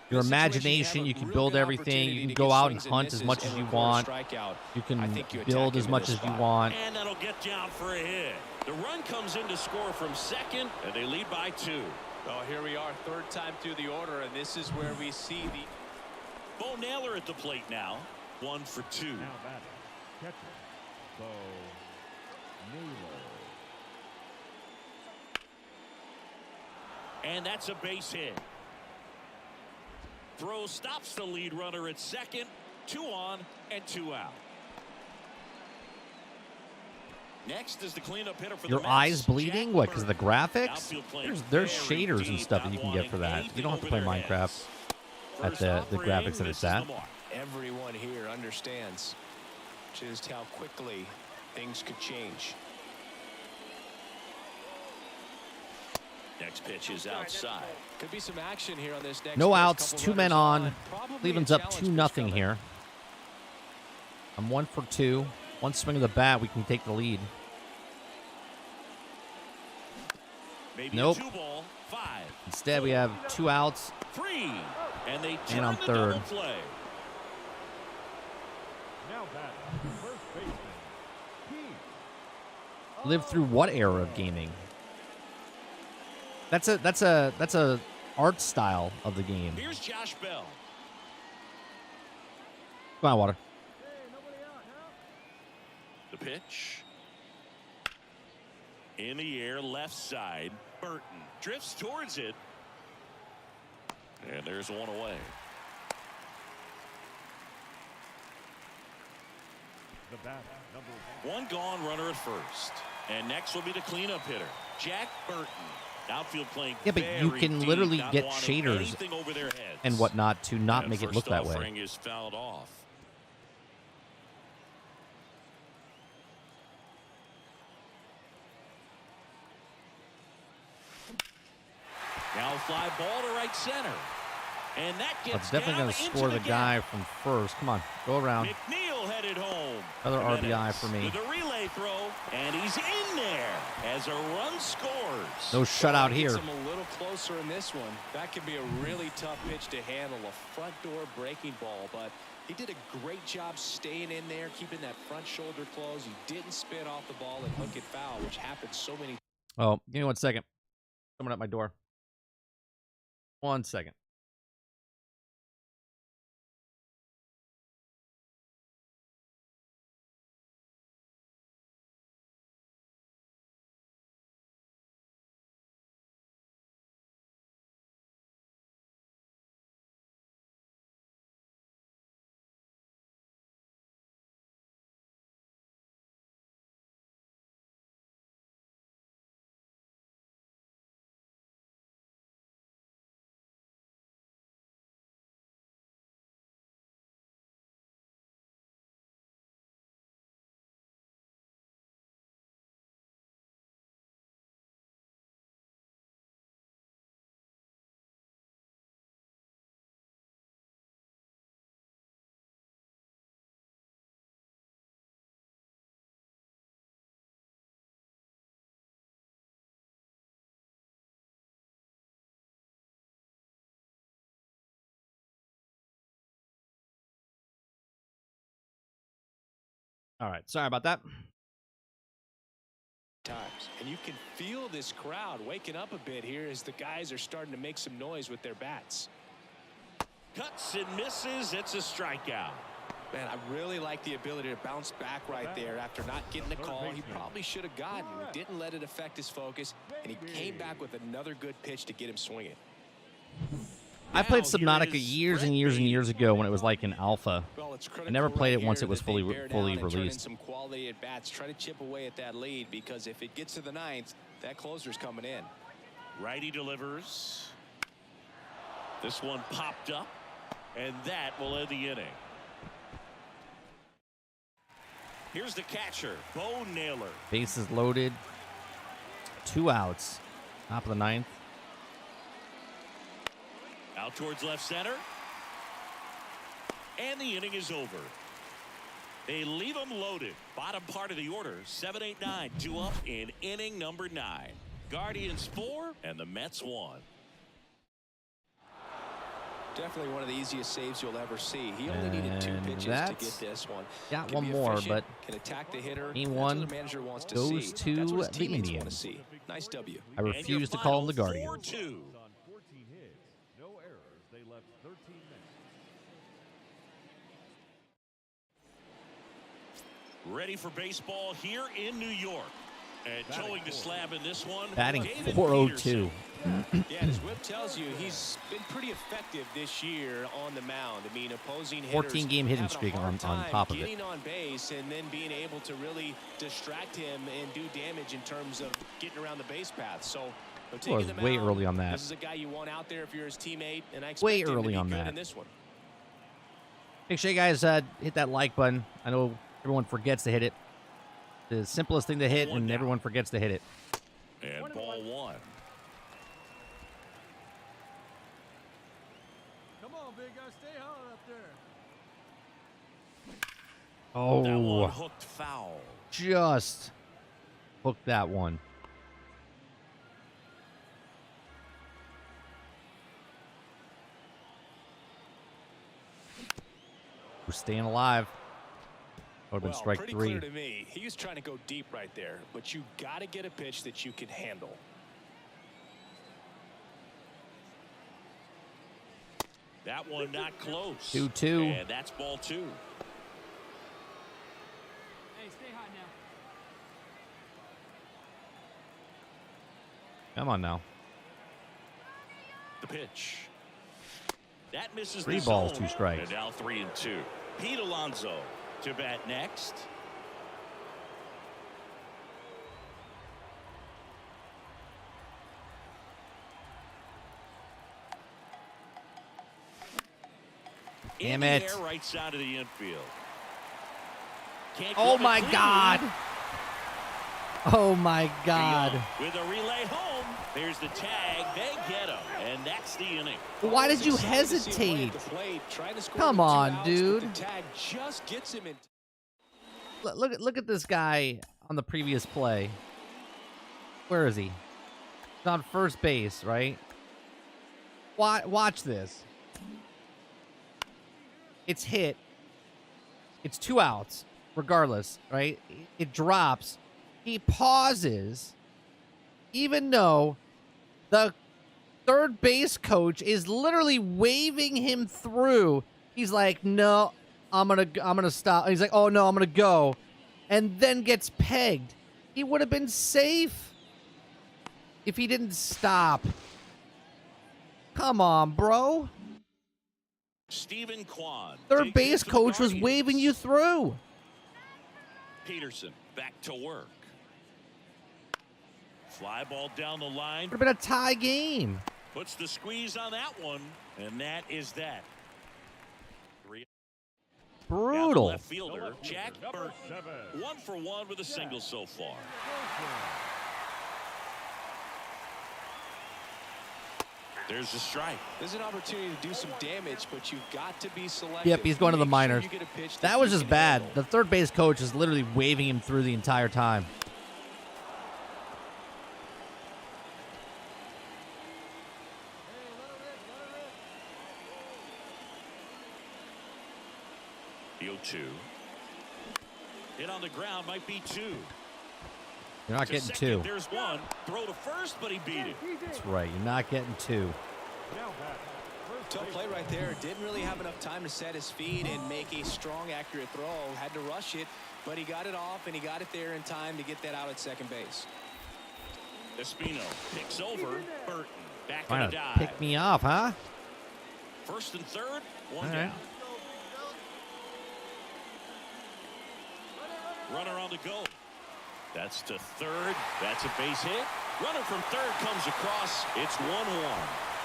Your imagination, you can build everything. You can go out and hunt as much as you want. You can build as much as you want. And that'll get down for a hit. The run comes in to score from second, and they lead by 2. Oh, here we are, 3rd time through the order, and this is where we see the... Bo Naylor at the plate now. 1 for 2. Now batting, catcher, Bo Naylor. And that's a base hit. Throw stops the lead runner at second. 2 on and 2 out. Next is the cleanup hitter for Your the eyes Mets, bleeding? Jack What, because of the Burton. graphics? There's shaders and stuff that you can get for that. You don't have to play Minecraft at the graphics that it's at. Everyone here understands just how quickly things could change. Next pitch is outside. Could be some action here on this next. No pitch. outs, Couple 2 men runners on. Probably Cleveland's a up challenge 2-0 coming. here. I'm 1 for 2. One swing of the bat, we can take the lead. Maybe Nope. a 2-ball, 5. Instead, we have 2 outs. 3. And they turn on the third. double play. Now batting, first baseman, Keith. Lived through what era of gaming? That's a art style of the game. Here's Josh Bell. Come on, Water. The pitch. In the air, left side. Burton drifts towards it. And there's 1 away. The batter, number 1 gone, runner at first. And next will be the cleanup hitter, Jack Burton. Outfield playing. Yeah, but you very can deep, literally not get wanting shaders anything over their heads. and whatnot to not And make it first look that way. offering is fouled off. Now fly ball to right center. And that gets It's definitely down going to into score the gap. guy from first. Come on, go around. McNeil headed home. Another RBI Jimenez for me. With a relay throw, and he's in there as a run scores. No shutout here. Gets him a little closer in this one. That could be a really tough pitch to handle, a front door breaking ball, but he did a great job staying in there, keeping that front shoulder closed. He didn't spin off the ball and hook it foul, which happens so many. Oh, give me 1 second. Someone at my door. 1 second. All right. Sorry about that. Times. And you can feel this crowd waking up a bit here as the guys are starting to make some noise with their bats. Cuts and misses. It's a strikeout. Man, I really like the ability to bounce back right there after not getting the call he probably should have gotten. He didn't let it affect his focus, and he came back with another good pitch to get him swinging. I played Subnautica years and years and years ago when it was like an alpha. Well, it's I never played it once it was that they fully bear down and turn in released. some quality at bats, try to chip away at that lead, because if it gets to the ninth, that closer's coming in. Righty delivers. This one popped up, and that will end the inning. Here's the catcher, Bo Naylor. Bases loaded. 2 outs. Top of the 9th. Out towards left center. And the inning is over. They leave them loaded. Bottom part of the order, 7, 8, 9. 2 up in inning number 9. Guardians 4 and the Mets 1. Definitely one of the easiest saves you'll ever see. He only needed 2 pitches to get this one. Got Can one be more, efficient, but can attack the hitter. game That's one what the manager wants to goes see. to That's what his the teammates want Indians. to see. Nice W. I refuse to call them the Guardians. 4-2. On 14 hits, no errors. They left 13 men. Ready for baseball here in New York. And towing the slab in this one. Batting David 402. Yeah, as Whip tells you, he's been pretty effective this year on the mound. I mean, opposing hitters 14-game hitting having a streak hard on time top of it. getting on base and then being able to really distract him and do damage in terms of getting around the base path. So, I was way early on that. This is a guy you want out there if you're his teammate, and I expect Way him to early be on good that. in this one. Make sure you guys hit that like button. I know everyone forgets to hit it. The simplest thing to hit, and everyone forgets to hit it. And ball 1. Come on, big guy. Stay hard up there. That one Oh, hooked foul. just hooked that one. We're staying alive. Would have been strike pretty 3. clear to me. He was trying to go deep right there, but you got to get a pitch that you can handle. That one not close. 2-2. And that's ball 2. Hey, stay hot now. Come on now. The pitch. That misses 3 the balls, zone. 2 strikes. And now 3-2. Pete Alonso to bat next. Damn In the it. air, right side of the infield. Can't Oh get it my clean. God. Oh my God. With a relay home, there's the tag. They get him, and that's the inning. Why did you Excited to see him hesitate? at the plate, trying to score Come the 2 on, outs, but dude. The tag just gets him in. Look at this guy on the previous play. Where is he? He's on first base, right? Watch this. It's hit. It's 2 outs, regardless, right? It drops. He pauses, even though the third base coach is literally waving him through. He's like, "No, I'm gonna stop." He's like, "Oh no, I'm gonna go," and then gets pegged. He would have been safe if he didn't stop. Come on, bro. Stephen Kwan. Third takes base it to the coach was Guardians. waving you through. Peterson back to work. Fly ball down the line. Would have been a tie game. Puts the squeeze on that one, and that is that. 3 down the Brutal. left fielder, Jack Number Burton. 7. 1 for 1 with a single so far. There's the strike. There's an opportunity to do some damage, but you've got to be selective. Yep, he's going to the Make sure minors. you get a pitch That was you just can bad. handle. The third base coach is literally waving him through the entire time. The 0-2. Hit on the ground, might be 2. You're not To getting second, 2. There's 1. Throw to first, but he beat it. That's right. You're not getting 2. Now back. First Tough play right there. Didn't really have enough time to set his feet and make a strong, accurate throw. Had to rush it, but he got it off, and he got it there in time to get that out at second base. Espino picks over Burton. Back on Trying a to dive. pick me off, huh? First and third, 1 All down. right. Runner on the go. That's to third. That's a base hit. Runner from third comes across. It's 1-1.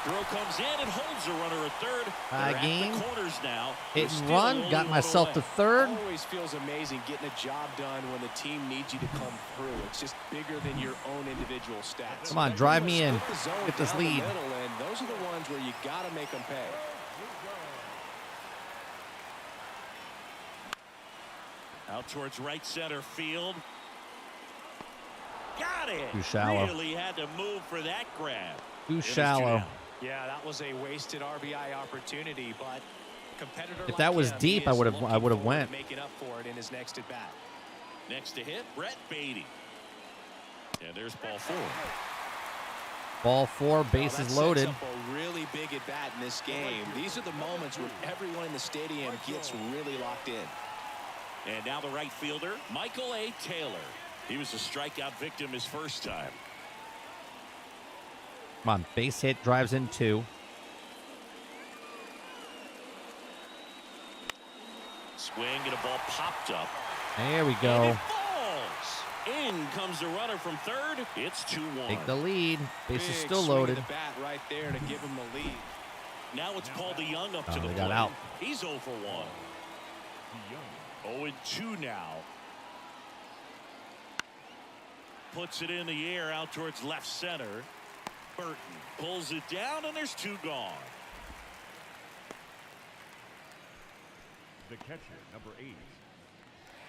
Throw comes in and holds the runner at third. They're at Game. the corners now. Hit They're and still run. only Got one myself to away. third. Always feels amazing getting a job done when the team needs you to come through. It's just bigger than your own individual stats. Come on, drive me in. Split the zone Get this down the lead. middle, and those are the ones where you got to make them pay. Out towards right center field. Got it. Too shallow. Really had to move for that grab. Too It was 2 shallow. down. Yeah, that was a wasted RBI opportunity, but competitor If that was him, deep, he I is would've looking went. forward to making up for it in his next at bat. Next to hit, Brett Beatty. And there's ball 4. Ball 4, That bases sets loaded. up a really big at bat in this game. These are the moments where everyone in the stadium gets really locked in. And now the right fielder, Michael A. Taylor. He was a strikeout victim his first time. Come on, base hit, drives in 2. Swing and a ball popped up. There we And go. it falls. In comes the runner from third. It's 2-1. Take the lead. Base is Big still swing of loaded. the bat right there to give him the lead. Now it's Paul DeYoung up to the they plate. got out. He's 0 for 1. 0-2 now. Puts it in the air out towards left center. Burton pulls it down, and there's 2 gone. The catcher, number 8.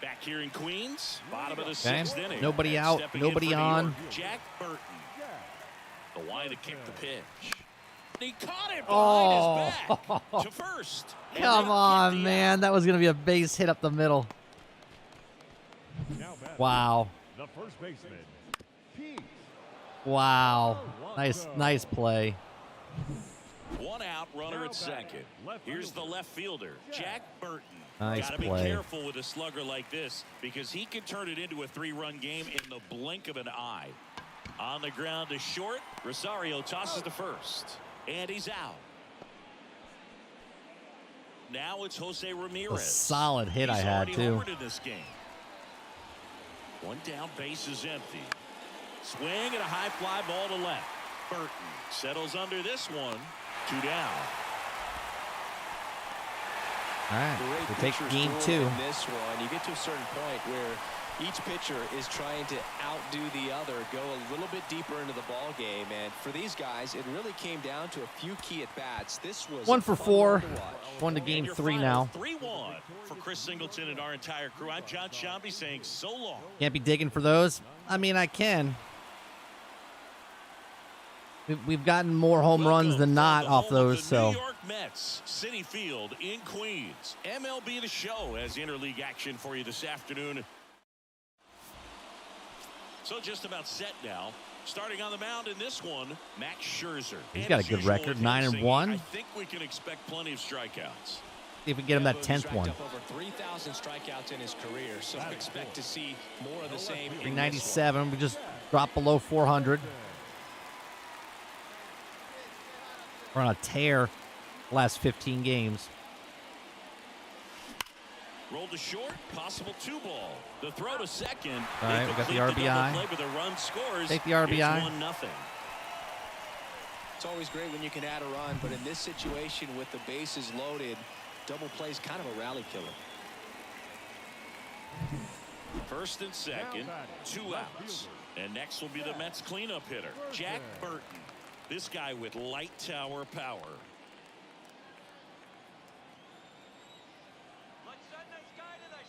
Back here in Queens, bottom of the Okay. 6th inning. Nobody And out, stepping in nobody for New on. York, Jack Burton. The line to kick the pitch. He caught it Oh. behind his back to first. And Come they on, kick the man. That was going to be a base hit up the middle. Now back. Wow. The first baseman, Pete. Wow. Nice play. 1 out, runner at second. Here's the left fielder, Jack Burton. Nice Gotta be play. careful with a slugger like this because he can turn it into a 3-run game in the blink of an eye. On the ground to short, Rosario tosses to first, and he's out. Now it's Jose Ramirez. A solid hit I He's had, already too. homered in this game. 1 down, base is empty. Swing and a high fly ball to left. Burton settles under this one. 2 down. All right. Great We take pitchers game rule 2. in this one. You get to a certain point where each pitcher is trying to outdo the other, go a little bit deeper into the ball game, and for these guys, it really came down to a few key at bats. This was 1 a for fun 4. one to watch. Going to And game your 3 final now. 3-1 for Chris Singleton and our entire crew. I'm John Shambi saying so long. Can't be digging for those. I mean, I can. We've gotten more home runs Welcome than from not the off home those, of the so. New York Mets, Citi Field in Queens. MLB The Show has interleague action for you this afternoon. So just about set now. Starting on the mound in this one, Max Scherzer. He's And got a as good usual record, with him 9-1. singing, I think we can expect plenty of strikeouts. See if we get him that He's 10th racked one. up over 3,000 strikeouts in his career, so expect to see more of the same. in this one. 397. We just dropped below 400. We're on a tear last 15 games. Rolled to short, possible 2-ball. The throw to second. All right, we got the RBI. Play, but the run scores. Take the RBI. It's 1-0. It's always great when you can add a run, but in this situation with the bases loaded, double play is kind of a rally killer. First and second, 2 outs. And next will be the Mets cleanup hitter, Jack Burton. This guy with light tower power. Let's send this guy to the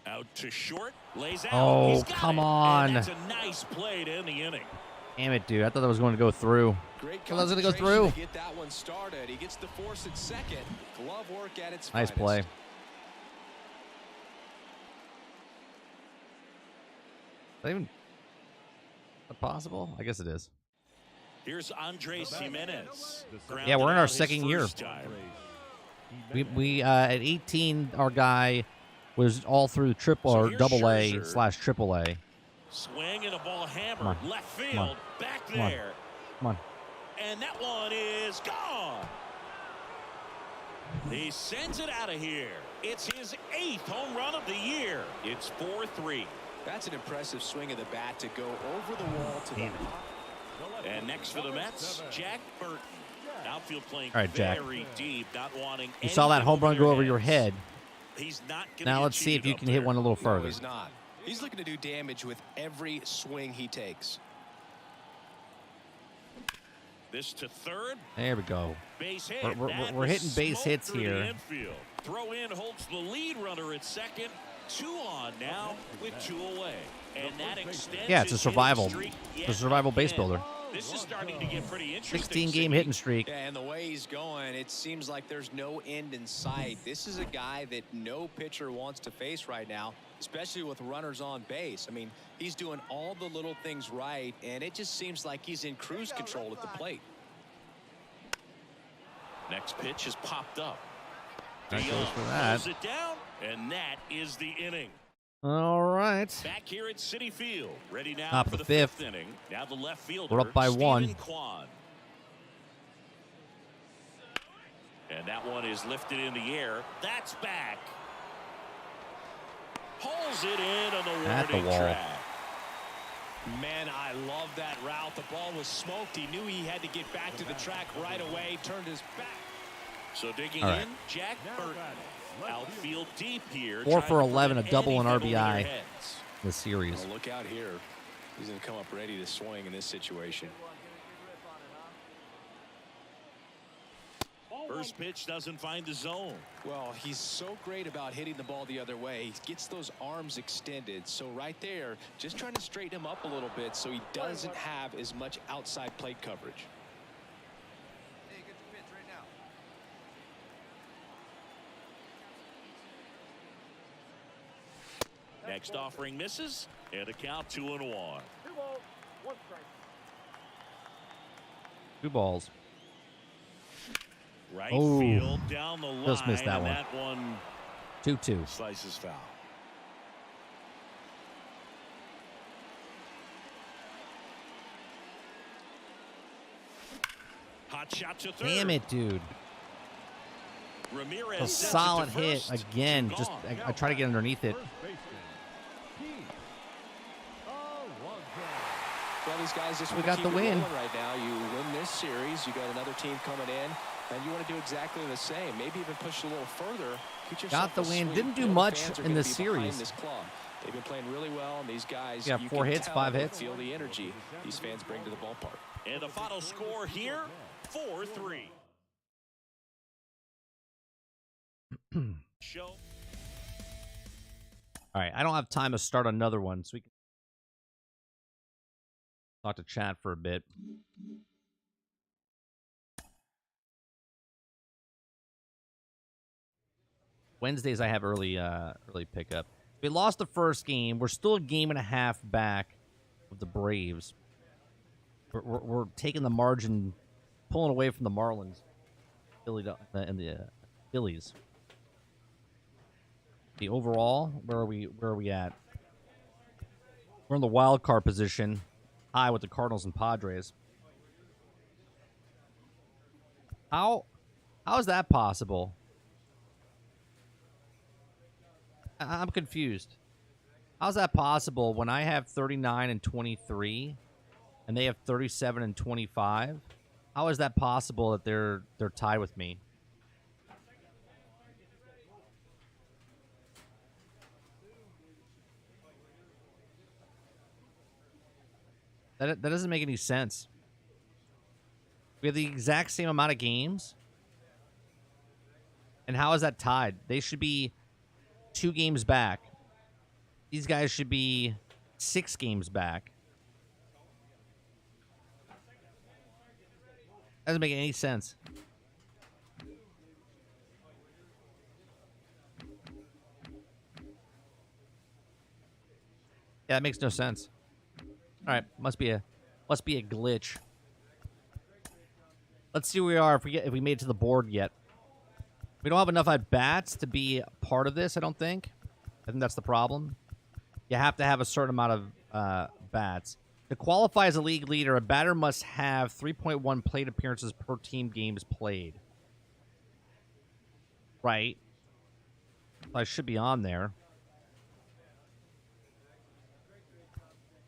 showers. Out to short, lays out. Oh, He's got come it. on. And that's a nice play to end the inning. Damn it, dude. I thought that was going to go through. Great I thought that was going to go concentration through. to get that one started. He gets the force at second. Glove work at its Nice finest. play. Is that even possible? I guess it is. Here's Andres Jimenez. Yeah, we're in our Grounded out his second year. first time. We at 18, our guy was all through triple So or here's double A Scherzer. / triple A. Swing and a ball hammered. on. Left field. Come on. Back Come on. there. Come on. And that one is gone. He sends it out of here. It's his 8th home run of the year. It's 4-3. That's an impressive swing of the bat to go over the wall to the. And next for the Mets, Jack Burton. Outfield playing All right, Jack. very deep, not wanting. You saw that anything home run go over their your heads. head. He's not gonna Now get let's see if cheated you up can hit there. one a little No, further. he's not. He's looking to do damage with every swing he takes. This to third. There we go. Base hit. We're That hitting was base smoked hits through the here. infield. Throw in holds the lead runner at second. 2 on now with 2 away. And that extends Yeah, it's a his survival. hitting streak It's a yet survival base again. builder. This is starting to get pretty interesting. 16-game hitting streak. Yeah, and the way he's going, it seems like there's no end in sight. This is a guy that no pitcher wants to face right now, especially with runners on base. I mean, he's doing all the little things right, and it just seems like he's in cruise control at the plate. Next pitch is popped up. That DeYoung goes for that. pulls it down, and that is the inning. All right. Back here at Citi Field, ready now Top for of the the fifth. 5th inning. Now the left fielder. We're up by Steven 1. Kwan. And that one is lifted in the air. That's back. Pulls it in on the At the warning wall. track. Man, I love that route. The ball was smoked. He knew he had to get back to the track right away. Turned his back. So digging All right. in, Jack Burton. Outfield deep here. 4 trying for to 11, prevent a double in anything over RBI. their heads. The series. Well, look out here. He's going to come up ready to swing in this situation. First pitch doesn't find the zone. Well, he's so great about hitting the ball the other way. He gets those arms extended. So right there, just trying to straighten him up a little bit so he doesn't have as much outside plate coverage. Hey, get the pitch right now. Next offering misses, and a count 2-1. 2 balls. Right Oh, field down the line. just missed that and one. That one 2-2. slices foul. Hot shot to third. Damn it, dude. Ramirez A sends it to solid hit first. again. Two Just gone. I try to get underneath it. First baseman, Keith Alonso. Well, these guys just We want got to the keep it win. rolling right now. You win this series, you got another team coming in, and you want to do exactly the same. Maybe even push a little further. Get yourself Got the a win. sweep. Didn't do You know, much fans are in gonna this be behind series. This club. They've been playing really well, and these guys, Yeah, you 4 can hits, tell 5 they hits. feel the energy these fans bring to the ballpark. And the final score here, 4-3. Show. All right, I don't have time to start another one, so we can talk to chat for a bit. Wednesdays I have early pickup. We lost the first game. We're still a game and a half back of the Braves. We're taking the margin, pulling away from the Marlins, and the Phillies. The overall, where are we at? We're in the wild card position, high with the Cardinals and Padres. How is that possible? I'm confused. How's that possible when I have 39 and 23 and they have 37 and 25? How is that possible that they're tied with me? That doesn't make any sense. We have the exact same amount of games. And how is that tied? They should be 2 games back. These guys should be 6 games back. Doesn't make any sense. Yeah, that makes no sense. All right, must be a glitch. Let's see where we are if we made it to the board yet. We don't have enough at bats to be part of this, I don't think. I think that's the problem. You have to have a certain amount of bats. To qualify as a league leader, a batter must have 3.1 plate appearances per team games played. Right. I should be on there.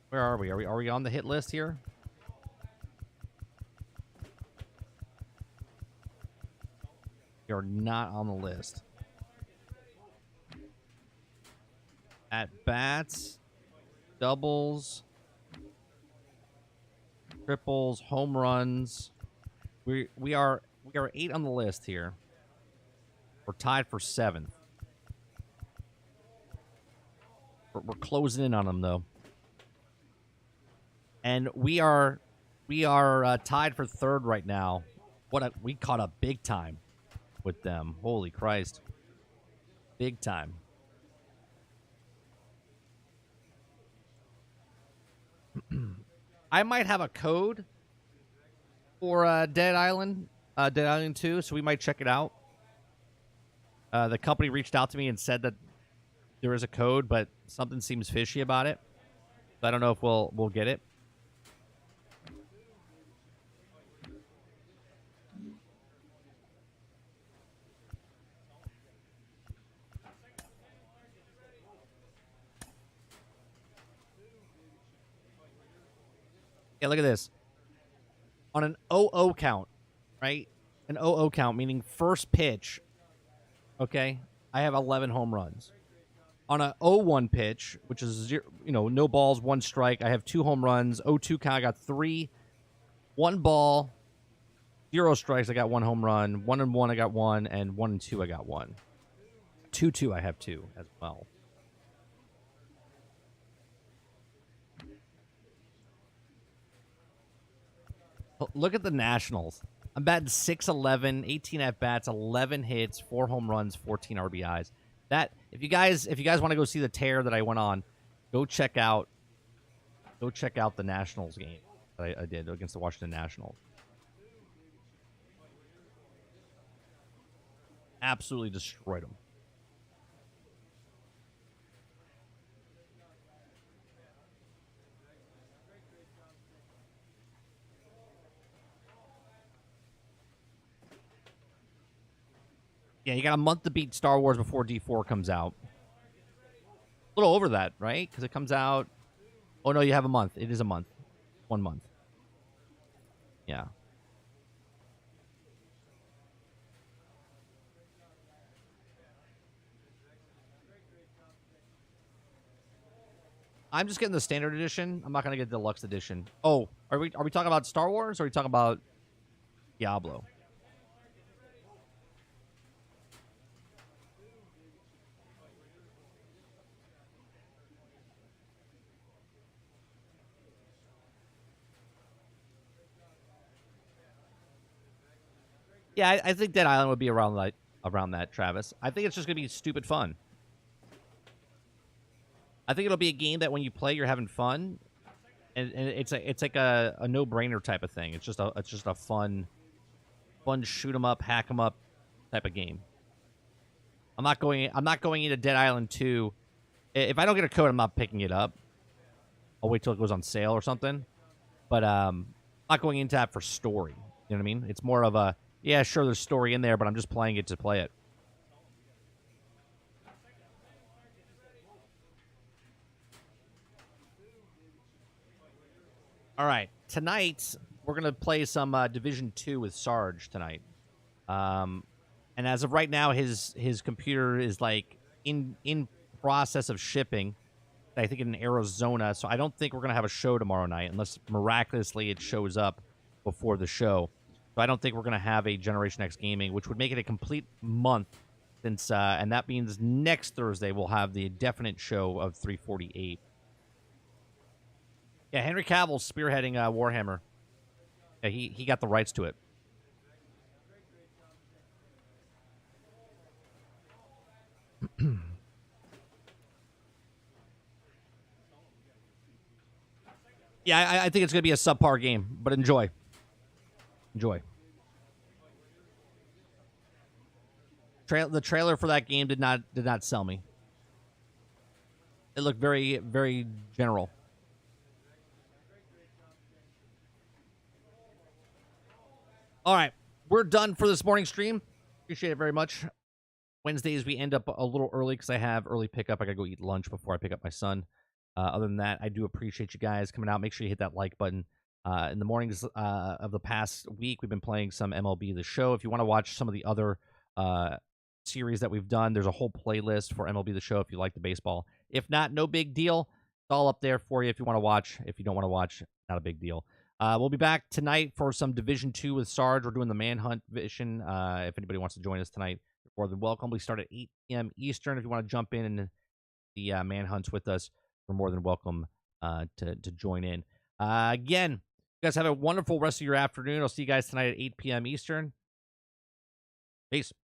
Where are we? Are we on the hit list here? You're not on the list. At bats, doubles, triples, home runs. We are 8 on the list here. We're tied for 7th. We're closing in on them though. And we are tied for 3rd right now. We caught up big time with them. Holy Christ. Big time. I might have a code for Dead Island 2, so we might check it out. The company reached out to me and said that there is a code, but something seems fishy about it. So I don't know if we'll get it. Yeah, look at this. On an 0-0 count, right? An 0-0 count, meaning first pitch, okay, I have 11 home runs. On a 0-1 pitch, which is, 0, no balls, 1 strike, I have 2 home runs. 0-2 count, I got 3. 1 ball, 0 strikes, I got 1 home run. 1-1, I got 1. And 1-2, I got 1. 2-2, I have 2 as well. Look at the Nationals. I'm batting .611, 18 at bats, 11 hits, 4 home runs, 14 RBIs. That if you guys want to go see the tear that I went on, go check out the Nationals game that I did against the Washington Nationals. Absolutely destroyed them. Yeah, you got a month to beat Star Wars before D4 comes out. A little over that, right? Because it comes out... Oh, no, you have a month. It is a month. 1 month. Yeah. I'm just getting the standard edition. I'm not going to get the deluxe edition. Oh, are we talking about Star Wars or are we talking about Diablo? Yeah, I think Dead Island would be around that, Travis. I think it's just going to be stupid fun. I think it'll be a game that when you play, you're having fun, and it's like a no-brainer type of thing. It's just a fun shoot 'em up, hack 'em up type of game. I'm not going into Dead Island 2. If I don't get a code, I'm not picking it up. I'll wait till it goes on sale or something. But I'm not going into that for story. You know what I mean? It's more of a, yeah, sure, there's story in there, but I'm just playing it to play it. All right, tonight we're gonna play some Division 2 with Sarge tonight. And as of right now, his computer is like in process of shipping. I think in Arizona, so I don't think we're gonna have a show tomorrow night unless miraculously it shows up before the show. So I don't think we're gonna have a Generation X Gaming, which would make it a complete month. Since and that means next Thursday we'll have the definite show of 348. Yeah, Henry Cavill's spearheading Warhammer. Yeah, he got the rights to it. Yeah, I think it's going to be a subpar game, but enjoy. Enjoy. The trailer for that game did not sell me. It looked very, very general. All right, we're done for this morning stream. Appreciate it very much. Wednesdays we end up a little early because I have early pickup. I gotta go eat lunch before I pick up my son. Other than that, I do appreciate you guys coming out. Make sure you hit that like button. In the mornings of the past week, we've been playing some MLB The Show. If you want to watch some of the other series that we've done, there's a whole playlist for MLB The Show if you like the baseball. If not, no big deal. It's all up there for you if you want to watch. If you don't want to watch, not a big deal. We'll be back tonight for some Division 2 with Sarge. We're doing the Manhunt Division. If anybody wants to join us tonight, you're more than welcome. We start at 8 p.m. Eastern. If you want to jump in and the Manhunts with us, you're more than welcome to join in. Again, you guys have a wonderful rest of your afternoon. I'll see you guys tonight at 8 p.m. Eastern. Peace.